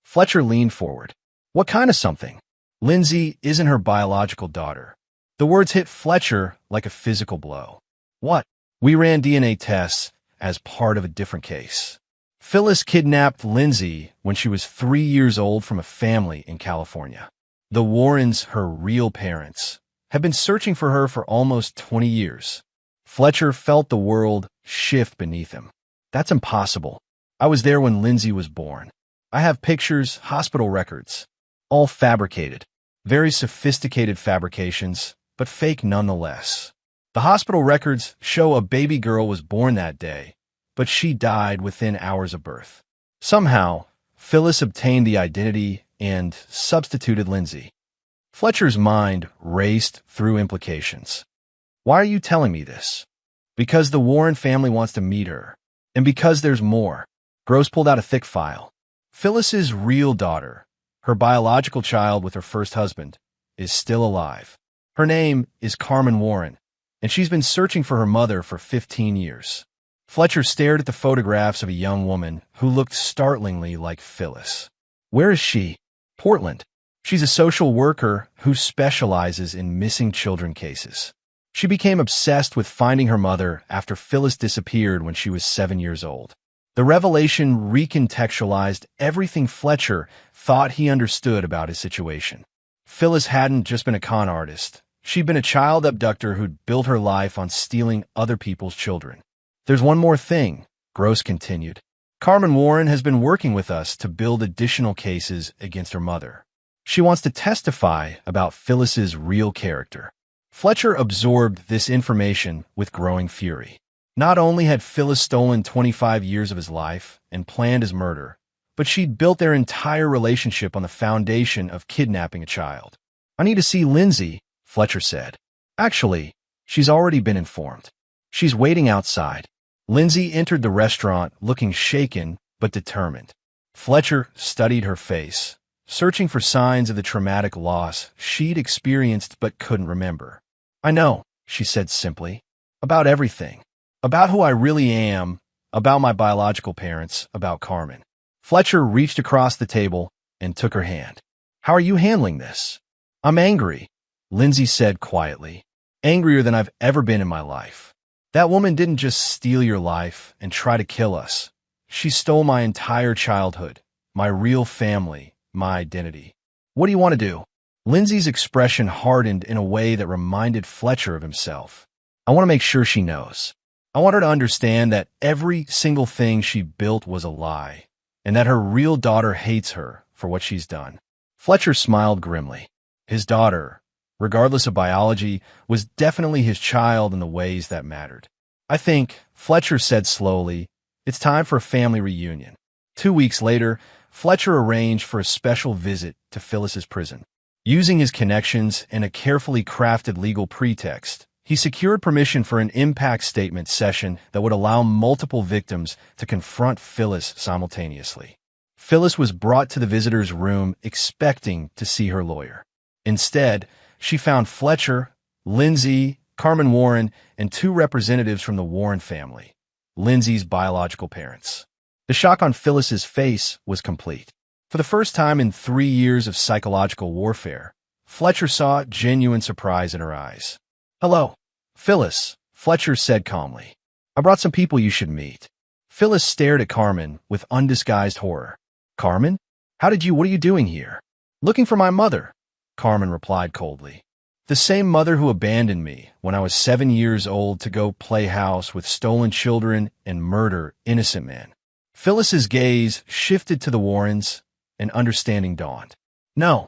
Fletcher leaned forward. "What kind of something?" "Lindsay isn't her biological daughter." The words hit Fletcher like a physical blow. "What?" "We ran DNA tests as part of a different case. Phyllis kidnapped Lindsay when she was 3 years old from a family in California. The Warrens, her real parents, have been searching for her for almost 20 years. Fletcher felt the world shift beneath him. "That's impossible. I was there when Lindsay was born. I have pictures, hospital records, all fabricated. Very sophisticated fabrications, but fake nonetheless. The hospital records show a baby girl was born that day, but she died within hours of birth. Somehow, Phyllis obtained the identity and substituted Lindsay." Fletcher's mind raced through implications. "Why are you telling me this?" "Because the Warren family wants to meet her. And because there's more." Gross pulled out a thick file. "Phyllis's real daughter, her biological child with her first husband, is still alive. Her name is Carmen Warren, and she's been searching for her mother for 15 years. Fletcher stared at the photographs of a young woman who looked startlingly like Phyllis. "Where is she?" "Portland. She's a social worker who specializes in missing children cases. She became obsessed with finding her mother after Phyllis disappeared when she was 7 years old." The revelation recontextualized everything Fletcher thought he understood about his situation. Phyllis hadn't just been a con artist. She'd been a child abductor who'd built her life on stealing other people's children. There's one more thing, Gross continued. Carmen Warren has been working with us to build additional cases against her mother. She wants to testify about Phyllis's real character. Fletcher absorbed this information with growing fury. Not only had Phyllis stolen 25 years of his life and planned his murder, but she'd built their entire relationship on the foundation of kidnapping a child. I need to see Lindsay, Fletcher said. Actually, she's already been informed. She's waiting outside. Lindsay entered the restaurant looking shaken but determined. Fletcher studied her face, searching for signs of the traumatic loss she'd experienced but couldn't remember. I know, she said simply. About everything. About who I really am, about my biological parents, about Carmen. Fletcher reached across the table and took her hand. How are you handling this? I'm angry, Lindsay said quietly. Angrier than I've ever been in my life. That woman didn't just steal your life and try to kill us. She stole my entire childhood, my real family, my identity. What do you want to do? Lindsay's expression hardened in a way that reminded Fletcher of himself. I want to make sure she knows. I want her to understand that every single thing she built was a lie, and that her real daughter hates her for what she's done. Fletcher smiled grimly. His daughter, regardless of biology, was definitely his child in the ways that mattered. I think, Fletcher said slowly, it's time for a family reunion. 2 weeks later, Fletcher arranged for a special visit to Phyllis's prison. Using his connections and a carefully crafted legal pretext, he secured permission for an impact statement session that would allow multiple victims to confront Phyllis simultaneously. Phyllis was brought to the visitor's room expecting to see her lawyer. Instead, she found Fletcher, Lindsay, Carmen Warren, and 2 representatives from the Warren family, Lindsay's biological parents. The shock on Phyllis's face was complete. For the first time in 3 years of psychological warfare, Fletcher saw genuine surprise in her eyes. Hello, Phyllis, Fletcher said calmly. I brought some people you should meet. Phyllis stared at Carmen with undisguised horror. Carmen? What are you doing here? Looking for my mother, Carmen replied coldly. The same mother who abandoned me when I was 7 years old to go play house with stolen children and murder innocent men. Phyllis's gaze shifted to the Warrens, and understanding dawned. No,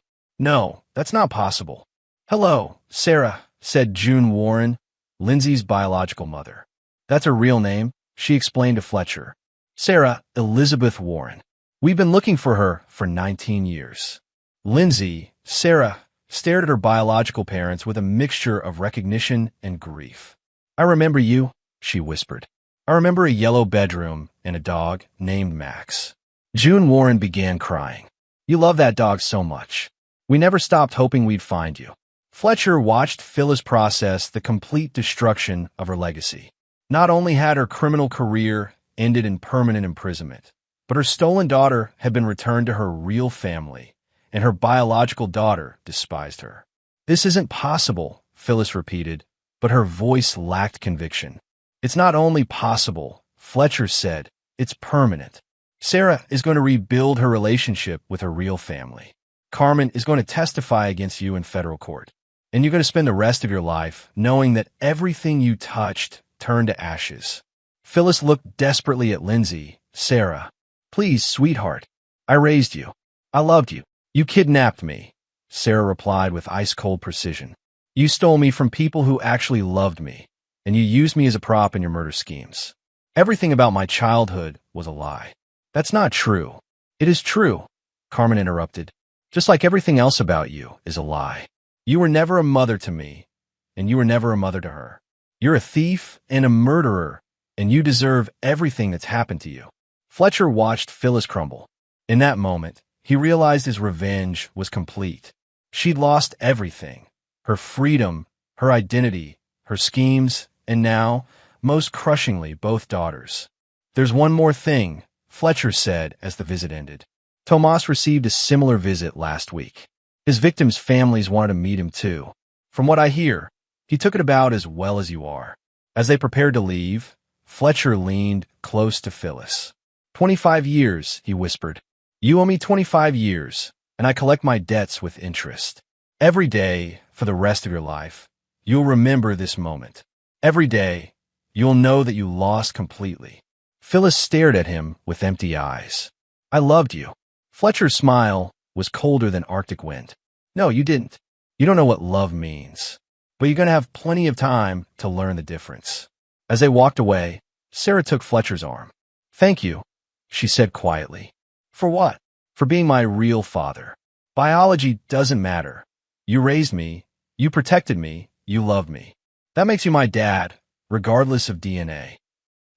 that's not possible. Hello, Sarah, said June Warren, Lindsay's biological mother. That's her real name, she explained to Fletcher. Sarah Elizabeth Warren. We've been looking for her for 19 years. Lindsay, Sarah, stared at her biological parents with a mixture of recognition and grief. I remember you, she whispered. I remember a yellow bedroom and a dog named Max. June Warren began crying. You love that dog so much. We never stopped hoping we'd find you. Fletcher watched Phyllis process the complete destruction of her legacy. Not only had her criminal career ended in permanent imprisonment, but her stolen daughter had been returned to her real family, and her biological daughter despised her. This isn't possible, Phyllis repeated, but her voice lacked conviction. It's not only possible, Fletcher said, it's permanent. Sarah is going to rebuild her relationship with her real family. Carmen is going to testify against you in federal court. And you're going to spend the rest of your life knowing that everything you touched turned to ashes. Phyllis looked desperately at Lindsay. Sarah, please, sweetheart. I raised you. I loved you. You kidnapped me, Sarah replied with ice-cold precision. You stole me from people who actually loved me, and you used me as a prop in your murder schemes. Everything about my childhood was a lie. That's not true. It is true, Carmen interrupted. Just like everything else about you is a lie. You were never a mother to me, and you were never a mother to her. You're a thief and a murderer, and you deserve everything that's happened to you. Fletcher watched Phyllis crumble. In that moment, he realized his revenge was complete. She'd lost everything. Her freedom, her identity, her schemes, and now, most crushingly, both daughters. There's one more thing, Fletcher said as the visit ended. Tomas received a similar visit last week. His victims' families wanted to meet him too. From what I hear, he took it about as well as you are. As they prepared to leave, Fletcher leaned close to Phyllis. 25 years, he whispered. You owe me 25 years, and I collect my debts with interest. Every day, for the rest of your life, you'll remember this moment. Every day, you'll know that you lost completely. Phyllis stared at him with empty eyes. I loved you. Fletcher's smile was colder than Arctic wind. No, you didn't. You don't know what love means. But you're going to have plenty of time to learn the difference. As they walked away, Sarah took Fletcher's arm. Thank you, she said quietly. For what? For being my real father. Biology doesn't matter. You raised me, you protected me, you loved me. That makes you my dad, regardless of DNA.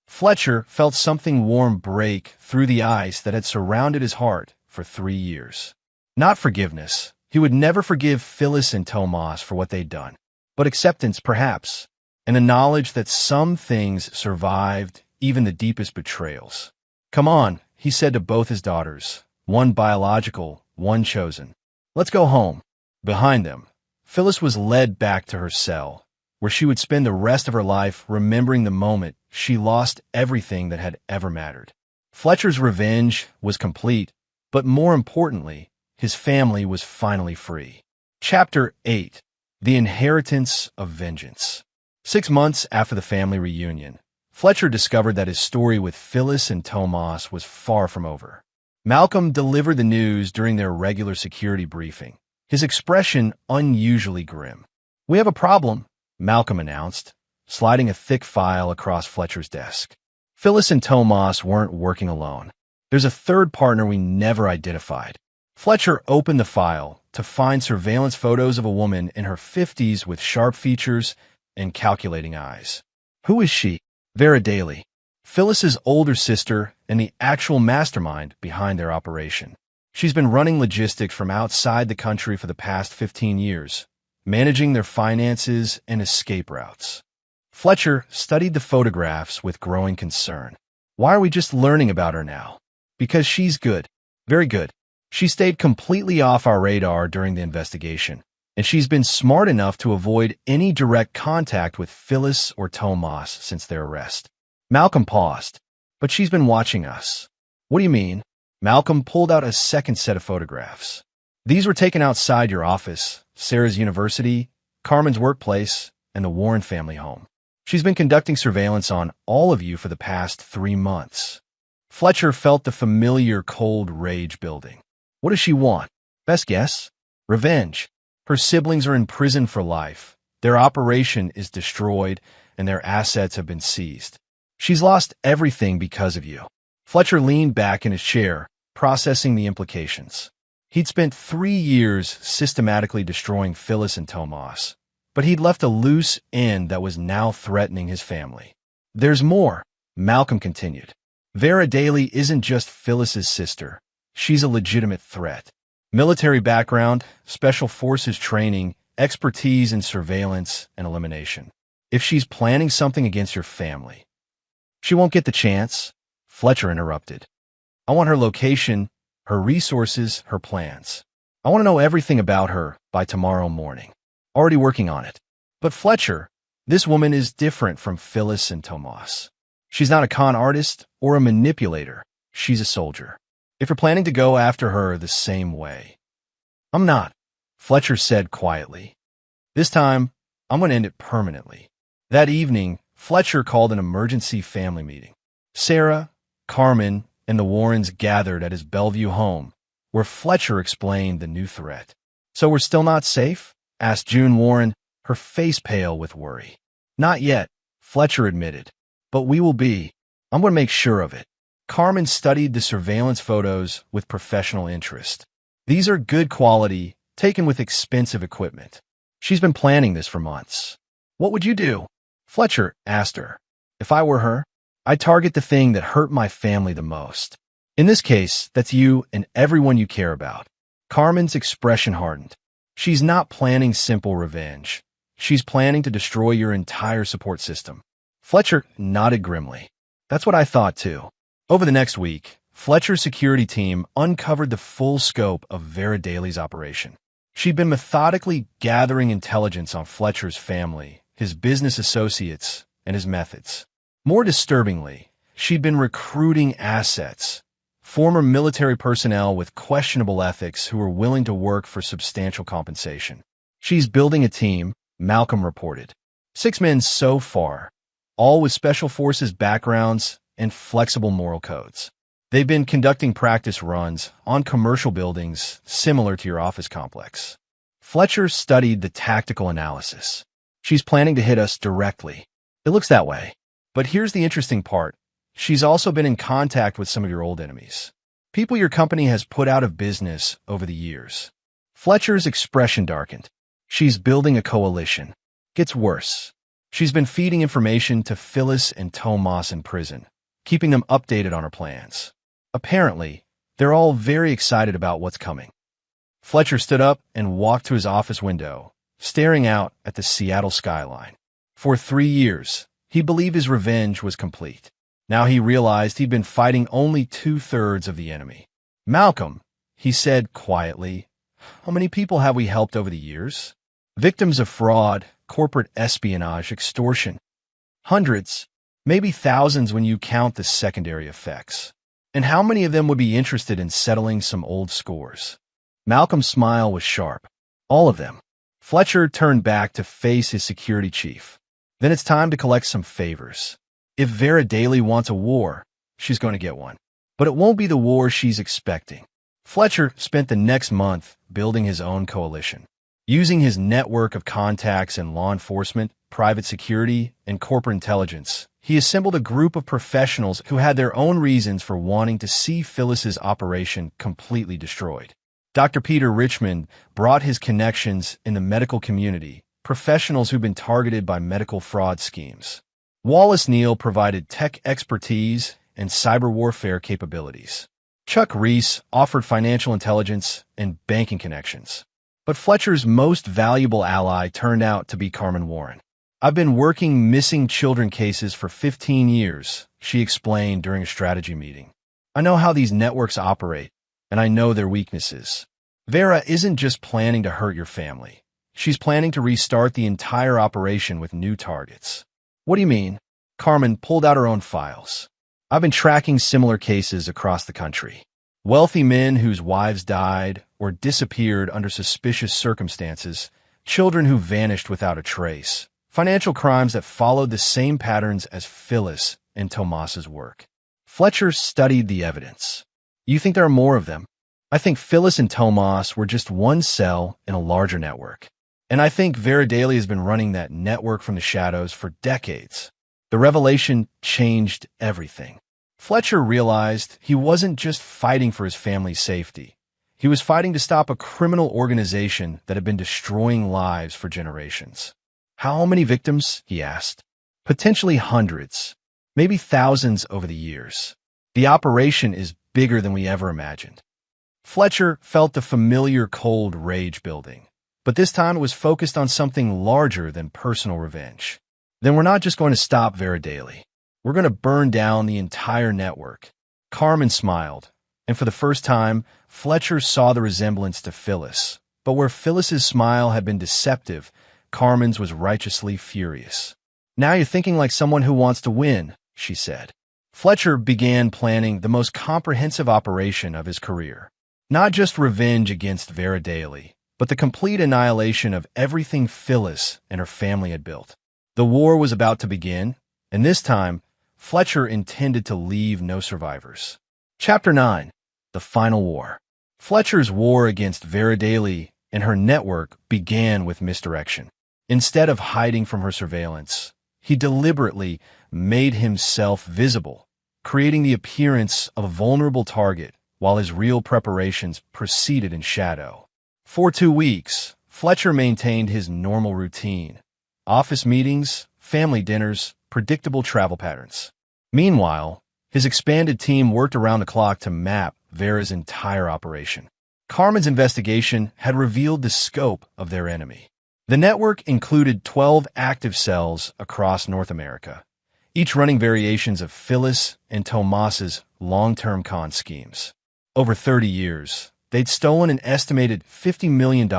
Fletcher felt something warm break through the ice that had surrounded his heart for 3 years. Not forgiveness. He would never forgive Phyllis and Tomas for what they'd done. But acceptance, perhaps, and a knowledge that some things survived even the deepest betrayals. Come on, he said to both his daughters, one biological, one chosen. Let's go home. Behind them, Phyllis was led back to her cell, where she would spend the rest of her life remembering the moment she lost everything that had ever mattered. Fletcher's revenge was complete, but more importantly, his family was finally free. Chapter 8. The Inheritance of Vengeance. 6 months after the family reunion, Fletcher discovered that his story with Phyllis and Tomas was far from over. Malcolm delivered the news during their regular security briefing, his expression unusually grim. We have a problem, Malcolm announced, sliding a thick file across Fletcher's desk. Phyllis and Tomas weren't working alone. There's a third partner we never identified. Fletcher opened the file to find surveillance photos of a woman in her 50s with sharp features and calculating eyes. Who is she? Vera Daly, Phyllis's older sister and the actual mastermind behind their operation. She's been running logistics from outside the country for the past 15 years, managing their finances and escape routes. Fletcher studied the photographs with growing concern. Why are we just learning about her now? Because she's good. Very good. She stayed completely off our radar during the investigation, and she's been smart enough to avoid any direct contact with Phyllis or Tomas since their arrest. Malcolm paused. But she's been watching us. What do you mean? Malcolm pulled out a second set of photographs. These were taken outside your office, Sarah's university, Carmen's workplace, and the Warren family home. She's been conducting surveillance on all of you for the past 3 months. Fletcher felt the familiar cold rage building. What does she want? Best guess? Revenge. Her siblings are in prison for life. Their operation is destroyed, and their assets have been seized. She's lost everything because of you. Fletcher leaned back in his chair, processing the implications. He'd spent 3 years systematically destroying Phyllis and Tomas, but he'd left a loose end that was now threatening his family. There's more, Malcolm continued. Vera Daly isn't just Phyllis's sister. She's a legitimate threat. Military background, special forces training, expertise in surveillance and elimination. If she's planning something against your family, she won't get the chance, Fletcher interrupted. I want her location, her resources, her plans. I want to know everything about her by tomorrow morning. Already working on it. But Fletcher, this woman is different from Phyllis and Tomas. She's not a con artist or a manipulator. She's a soldier. If you're planning to go after her the same way. I'm not, Fletcher said quietly. This time, I'm going to end it permanently. That evening, Fletcher called an emergency family meeting. Sarah, Carmen, and the Warrens gathered at his Bellevue home, where Fletcher explained the new threat. So we're still not safe? Asked June Warren, her face pale with worry. Not yet, Fletcher admitted. But we will be. I'm going to make sure of it. Carmen studied the surveillance photos with professional interest. These are good quality, taken with expensive equipment. She's been planning this for months. What would you do? Fletcher asked her. If I were her, I'd target the thing that hurt my family the most. In this case, that's you and everyone you care about. Carmen's expression hardened. She's not planning simple revenge. She's planning to destroy your entire support system. Fletcher nodded grimly. That's what I thought too. Over the next week, Fletcher's security team uncovered the full scope of Vera Daly's operation. She'd been methodically gathering intelligence on Fletcher's family, his business associates, and his methods. More disturbingly, she'd been recruiting assets, former military personnel with questionable ethics who were willing to work for substantial compensation. She's building a team, Malcolm reported. 6 men so far, all with special forces backgrounds and flexible moral codes. They've been conducting practice runs on commercial buildings similar to your office complex. Fletcher studied the tactical analysis. She's planning to hit us directly. It looks that way. But here's the interesting part. She's also been in contact with some of your old enemies. People your company has put out of business over the years. Fletcher's expression darkened. She's building a coalition. Gets worse. She's been feeding information to Phyllis and Tomas in prison, keeping them updated on her plans. Apparently, they're all very excited about what's coming. Fletcher stood up and walked to his office window, staring out at the Seattle skyline. For 3 years, he believed his revenge was complete. Now he realized he'd been fighting only 2/3 of the enemy. Malcolm, he said quietly, how many people have we helped over the years? Victims of fraud, corporate espionage, extortion. Hundreds, maybe thousands when you count the secondary effects. And how many of them would be interested in settling some old scores? Malcolm's smile was sharp. All of them. Fletcher turned back to face his security chief. Then it's time to collect some favors. If Vera Daly wants a war, she's going to get one. But it won't be the war she's expecting. Fletcher spent the next month building his own coalition. Using his network of contacts in law enforcement, private security, and corporate intelligence, he assembled a group of professionals who had their own reasons for wanting to see Phyllis's operation completely destroyed. Dr. Peter Richmond brought his connections in the medical community, professionals who've been targeted by medical fraud schemes. Wallace Neal provided tech expertise and cyber warfare capabilities. Chuck Reese offered financial intelligence and banking connections. But Fletcher's most valuable ally turned out to be Carmen Warren. I've been working missing children cases for 15 years, she explained during a strategy meeting. I know how these networks operate, and I know their weaknesses. Vera isn't just planning to hurt your family. She's planning to restart the entire operation with new targets. What do you mean? Carmen pulled out her own files. I've been tracking similar cases across the country. Wealthy men whose wives died or disappeared under suspicious circumstances, children who vanished without a trace, financial crimes that followed the same patterns as Phyllis and Tomas's work. Fletcher studied the evidence. You think there are more of them? I think Phyllis and Tomas were just one cell in a larger network. And I think Vera Daly has been running that network from the shadows for decades. The revelation changed everything. Fletcher realized he wasn't just fighting for his family's safety. He was fighting to stop a criminal organization that had been destroying lives for generations. How many victims? He asked. Potentially hundreds, maybe thousands over the years. The operation is bigger than we ever imagined. Fletcher felt the familiar cold rage building, but this time it was focused on something larger than personal revenge. Then we're not just going to stop Vera Daly. We're going to burn down the entire network. Carmen smiled, and for the first time, Fletcher saw the resemblance to Phyllis. But where Phyllis's smile had been deceptive, Carmen's was righteously furious. Now you're thinking like someone who wants to win, she said. Fletcher began planning the most comprehensive operation of his career. Not just revenge against Vera Daly, but the complete annihilation of everything Phyllis and her family had built. The war was about to begin, and this time, Fletcher intended to leave no survivors. Chapter 9. The Final War. Fletcher's war against Vera Daly and her network began with misdirection. Instead of hiding from her surveillance, he deliberately made himself visible, creating the appearance of a vulnerable target while his real preparations proceeded in shadow. For 2 weeks, Fletcher maintained his normal routine: office meetings, family dinners, predictable travel patterns. Meanwhile, his expanded team worked around the clock to map Vera's entire operation. Carmen's investigation had revealed the scope of their enemy. The network included 12 active cells across North America, each running variations of Phyllis and Tomas's long-term con schemes. Over 30 years, they'd stolen an estimated $50 million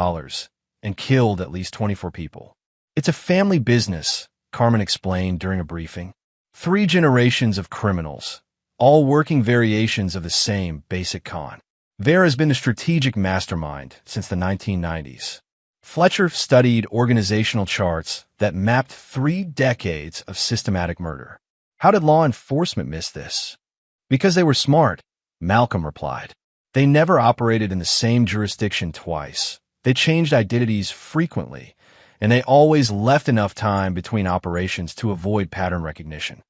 and killed at least 24 people. It's a family business, Carmen explained during a briefing. 3 generations of criminals, all working variations of the same basic con. Vera's been a strategic mastermind since the 1990s. Fletcher studied organizational charts that mapped 3 decades of systematic murder. How did law enforcement miss this? Because they were smart, Malcolm replied. They never operated in the same jurisdiction twice. They changed identities frequently, and they always left enough time between operations to avoid pattern recognition.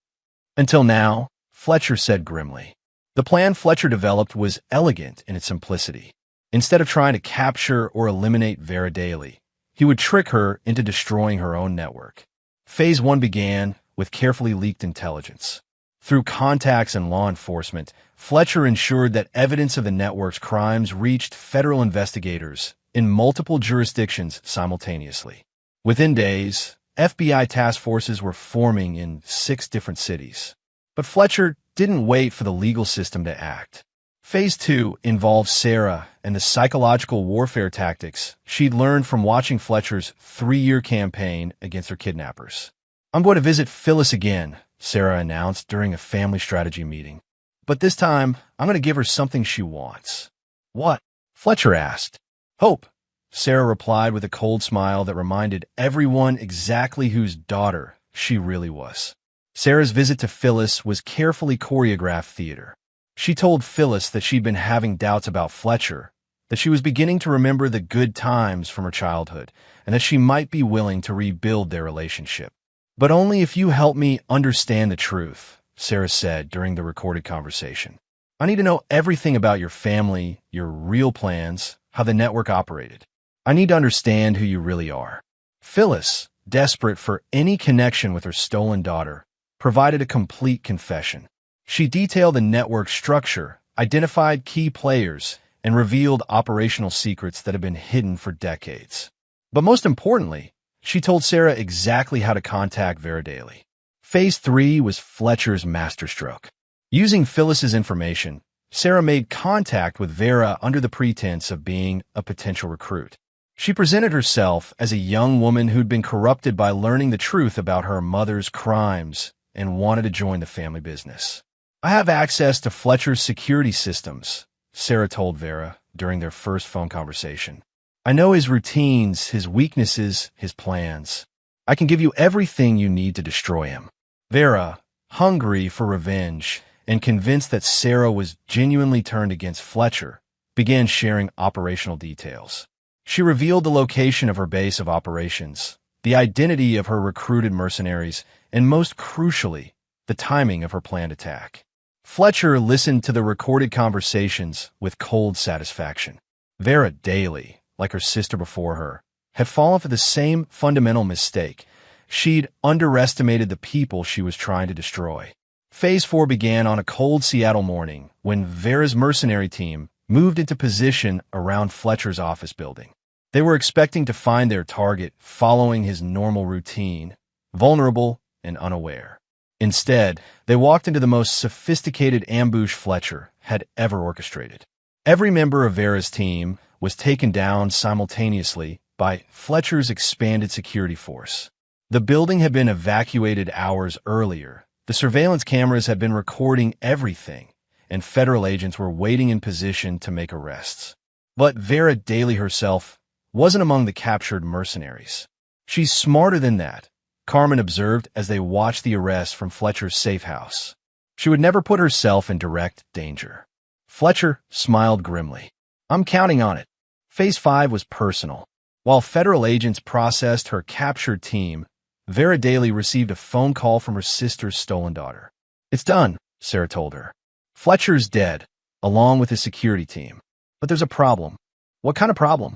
Until now, Fletcher said grimly. The plan Fletcher developed was elegant in its simplicity. Instead of trying to capture or eliminate Vera Daly, he would trick her into destroying her own network. Phase 1 began with carefully leaked intelligence. Through contacts and law enforcement, Fletcher ensured that evidence of the network's crimes reached federal investigators in multiple jurisdictions simultaneously. Within days, FBI task forces were forming in 6 different cities. But Fletcher didn't wait for the legal system to act. Phase 2 involved Sarah and the psychological warfare tactics she'd learned from watching Fletcher's 3-year campaign against her kidnappers. I'm going to visit Phyllis again, Sarah announced during a family strategy meeting. But this time, I'm going to give her something she wants. What? Fletcher asked. Hope, Sarah replied with a cold smile that reminded everyone exactly whose daughter she really was. Sarah's visit to Phyllis was carefully choreographed theater. She told Phyllis that she'd been having doubts about Fletcher, that she was beginning to remember the good times from her childhood, and that she might be willing to rebuild their relationship. But only if you help me understand the truth, Sarah said during the recorded conversation. I need to know everything about your family, your real plans, how the network operated. I need to understand who you really are. Phyllis, desperate for any connection with her stolen daughter, provided a complete confession. She detailed the network structure, identified key players, and revealed operational secrets that had been hidden for decades. But most importantly, she told Sarah exactly how to contact Vera Daly. Phase 3 was Fletcher's masterstroke. Using Phyllis's information, Sarah made contact with Vera under the pretense of being a potential recruit. She presented herself as a young woman who'd been corrupted by learning the truth about her mother's crimes and wanted to join the family business. I have access to Fletcher's security systems, Sarah told Vera during their first phone conversation. I know his routines, his weaknesses, his plans. I can give you everything you need to destroy him. Vera, hungry for revenge and convinced that Sarah was genuinely turned against Fletcher, began sharing operational details. She revealed the location of her base of operations, the identity of her recruited mercenaries, and most crucially, the timing of her planned attack. Fletcher listened to the recorded conversations with cold satisfaction. Vera Daly, like her sister before her, had fallen for the same fundamental mistake. She'd underestimated the people she was trying to destroy. Phase 4 began on a cold Seattle morning when Vera's mercenary team moved into position around Fletcher's office building. They were expecting to find their target following his normal routine, vulnerable and unaware. Instead, they walked into the most sophisticated ambush Fletcher had ever orchestrated. Every member of Vera's team was taken down simultaneously by Fletcher's expanded security force. The building had been evacuated hours earlier. The surveillance cameras had been recording everything, and federal agents were waiting in position to make arrests. But Vera Daly herself wasn't among the captured mercenaries. She's smarter than that, Carmen observed as they watched the arrest from Fletcher's safe house. She would never put herself in direct danger. Fletcher smiled grimly. I'm counting on it. Phase 5 was personal. While federal agents processed her captured team, Vera Daly received a phone call from her sister's stolen daughter. It's done, Sarah told her. Fletcher's dead, along with his security team. But there's a problem. What kind of problem?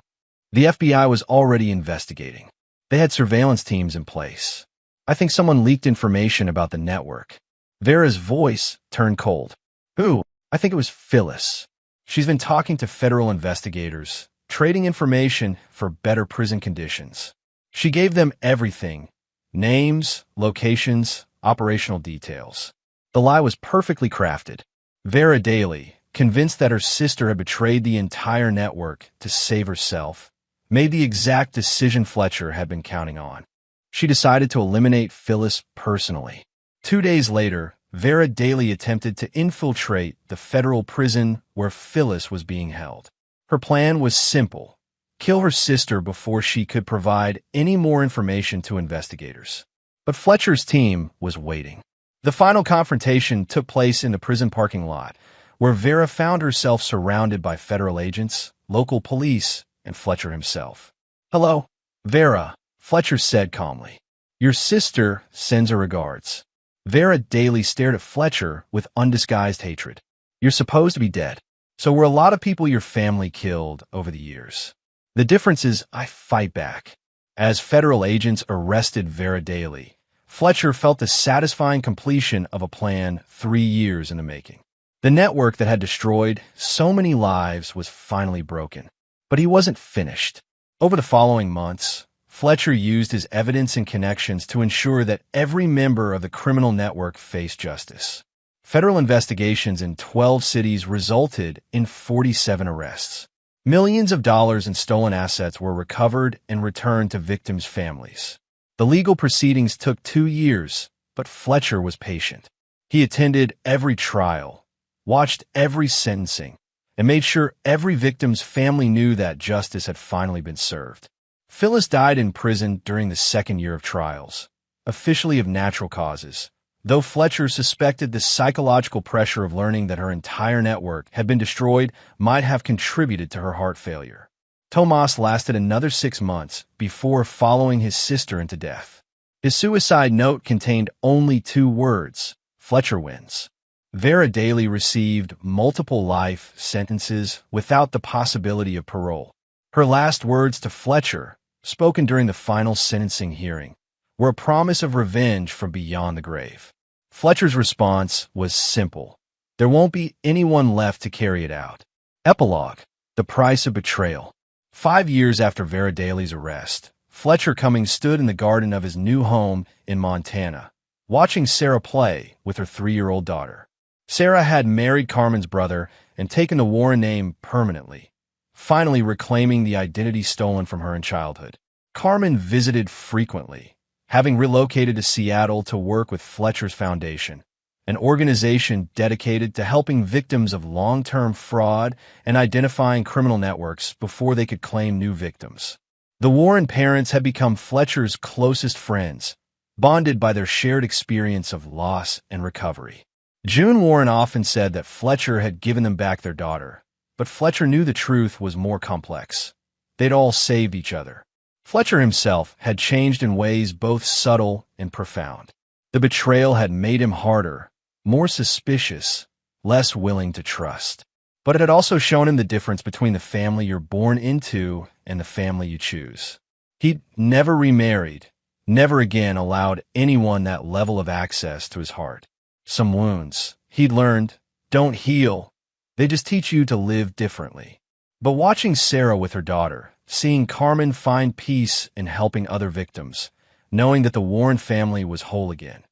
The FBI was already investigating. They had surveillance teams in place. I think someone leaked information about the network. Vera's voice turned cold. Who? I think it was Phyllis. She's been talking to federal investigators, trading information for better prison conditions. She gave them everything: names, locations, operational details. The lie was perfectly crafted. Vera Daly, convinced that her sister had betrayed the entire network to save herself, made the exact decision Fletcher had been counting on. She decided to eliminate Phyllis personally. 2 days later, Vera Daly attempted to infiltrate the federal prison where Phyllis was being held. Her plan was simple: kill her sister before she could provide any more information to investigators. But Fletcher's team was waiting. The final confrontation took place in the prison parking lot, where Vera found herself surrounded by federal agents, local police, and Fletcher himself. "Hello, Vera," Fletcher said calmly. "Your sister sends her regards." Vera Daly stared at Fletcher with undisguised hatred. "You're supposed to be dead. So were a lot of people your family killed over the years. The difference is I fight back." As federal agents arrested Vera Daly, Fletcher felt the satisfying completion of a plan 3 years in the making. The network that had destroyed so many lives was finally broken. But he wasn't finished. Over the following months, Fletcher used his evidence and connections to ensure that every member of the criminal network faced justice. Federal investigations in 12 cities resulted in 47 arrests. Millions of dollars in stolen assets were recovered and returned to victims' families. The legal proceedings took 2 years, but Fletcher was patient. He attended every trial, watched every sentencing, and made sure every victim's family knew that justice had finally been served. Phyllis died in prison during the second year of trials, officially of natural causes, though Fletcher suspected the psychological pressure of learning that her entire network had been destroyed might have contributed to her heart failure. Tomas lasted another 6 months before following his sister into death. His suicide note contained only 2 words: "Fletcher wins." Vera Daly received multiple life sentences without the possibility of parole. Her last words to Fletcher, spoken during the final sentencing hearing, were a promise of revenge from beyond the grave. Fletcher's response was simple: "There won't be anyone left to carry it out." Epilogue: The price of betrayal. 5 years after Vera Daly's arrest, Fletcher Cummings stood in the garden of his new home in Montana, watching Sarah play with her 3-year-old daughter. Sarah had married Carmen's brother and taken the Warren name permanently, finally reclaiming the identity stolen from her in childhood. Carmen visited frequently, having relocated to Seattle to work with Fletcher's Foundation, an organization dedicated to helping victims of long-term fraud and identifying criminal networks before they could claim new victims. The Warren parents had become Fletcher's closest friends, bonded by their shared experience of loss and recovery. June Warren often said that Fletcher had given them back their daughter, but Fletcher knew the truth was more complex. They'd all saved each other. Fletcher himself had changed in ways both subtle and profound. The betrayal had made him harder, more suspicious, less willing to trust. But it had also shown him the difference between the family you're born into and the family you choose. He'd never remarried, never again allowed anyone that level of access to his heart. Some wounds, he'd learned, don't heal. They just teach you to live differently. But watching Sarah with her daughter, seeing Carmen find peace in helping other victims, knowing that the Warren family was whole again,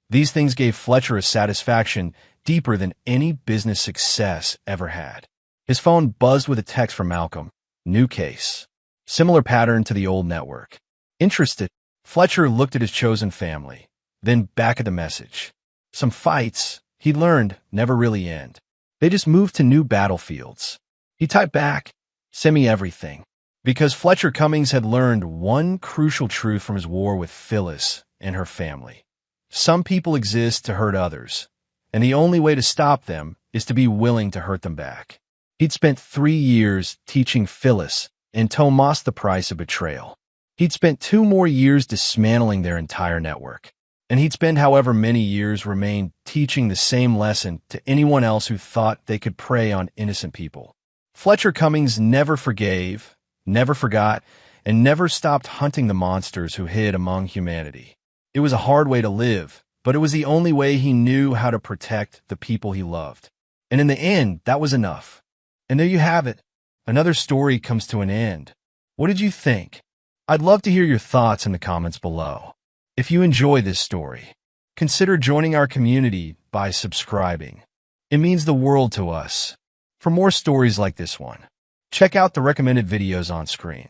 these things gave Fletcher a satisfaction deeper than any business success ever had. His phone buzzed with a text from Malcolm. New case. Similar pattern to the old network. Interested, Fletcher looked at his chosen family, then back at the message. Some fights, he learned, never really end. They just moved to new battlefields. He typed back, "Send me everything." Because Fletcher Cummings had learned one crucial truth from his war with Phyllis and her family. Some people exist to hurt others, and the only way to stop them is to be willing to hurt them back. He'd spent 3 years teaching Phyllis and Tomas the price of betrayal. He'd spent 2 more years dismantling their entire network. And he'd spend however many years remain teaching the same lesson to anyone else who thought they could prey on innocent people. Fletcher Cummings never forgave, never forgot, and never stopped hunting the monsters who hid among humanity. It was a hard way to live, but it was the only way he knew how to protect the people he loved. And in the end, that was enough. And there you have it. Another story comes to an end. What did you think? I'd love to hear your thoughts in the comments below. If you enjoy this story, consider joining our community by subscribing. It means the world to us. For more stories like this one, check out the recommended videos on screen.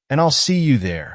And I'll see you there.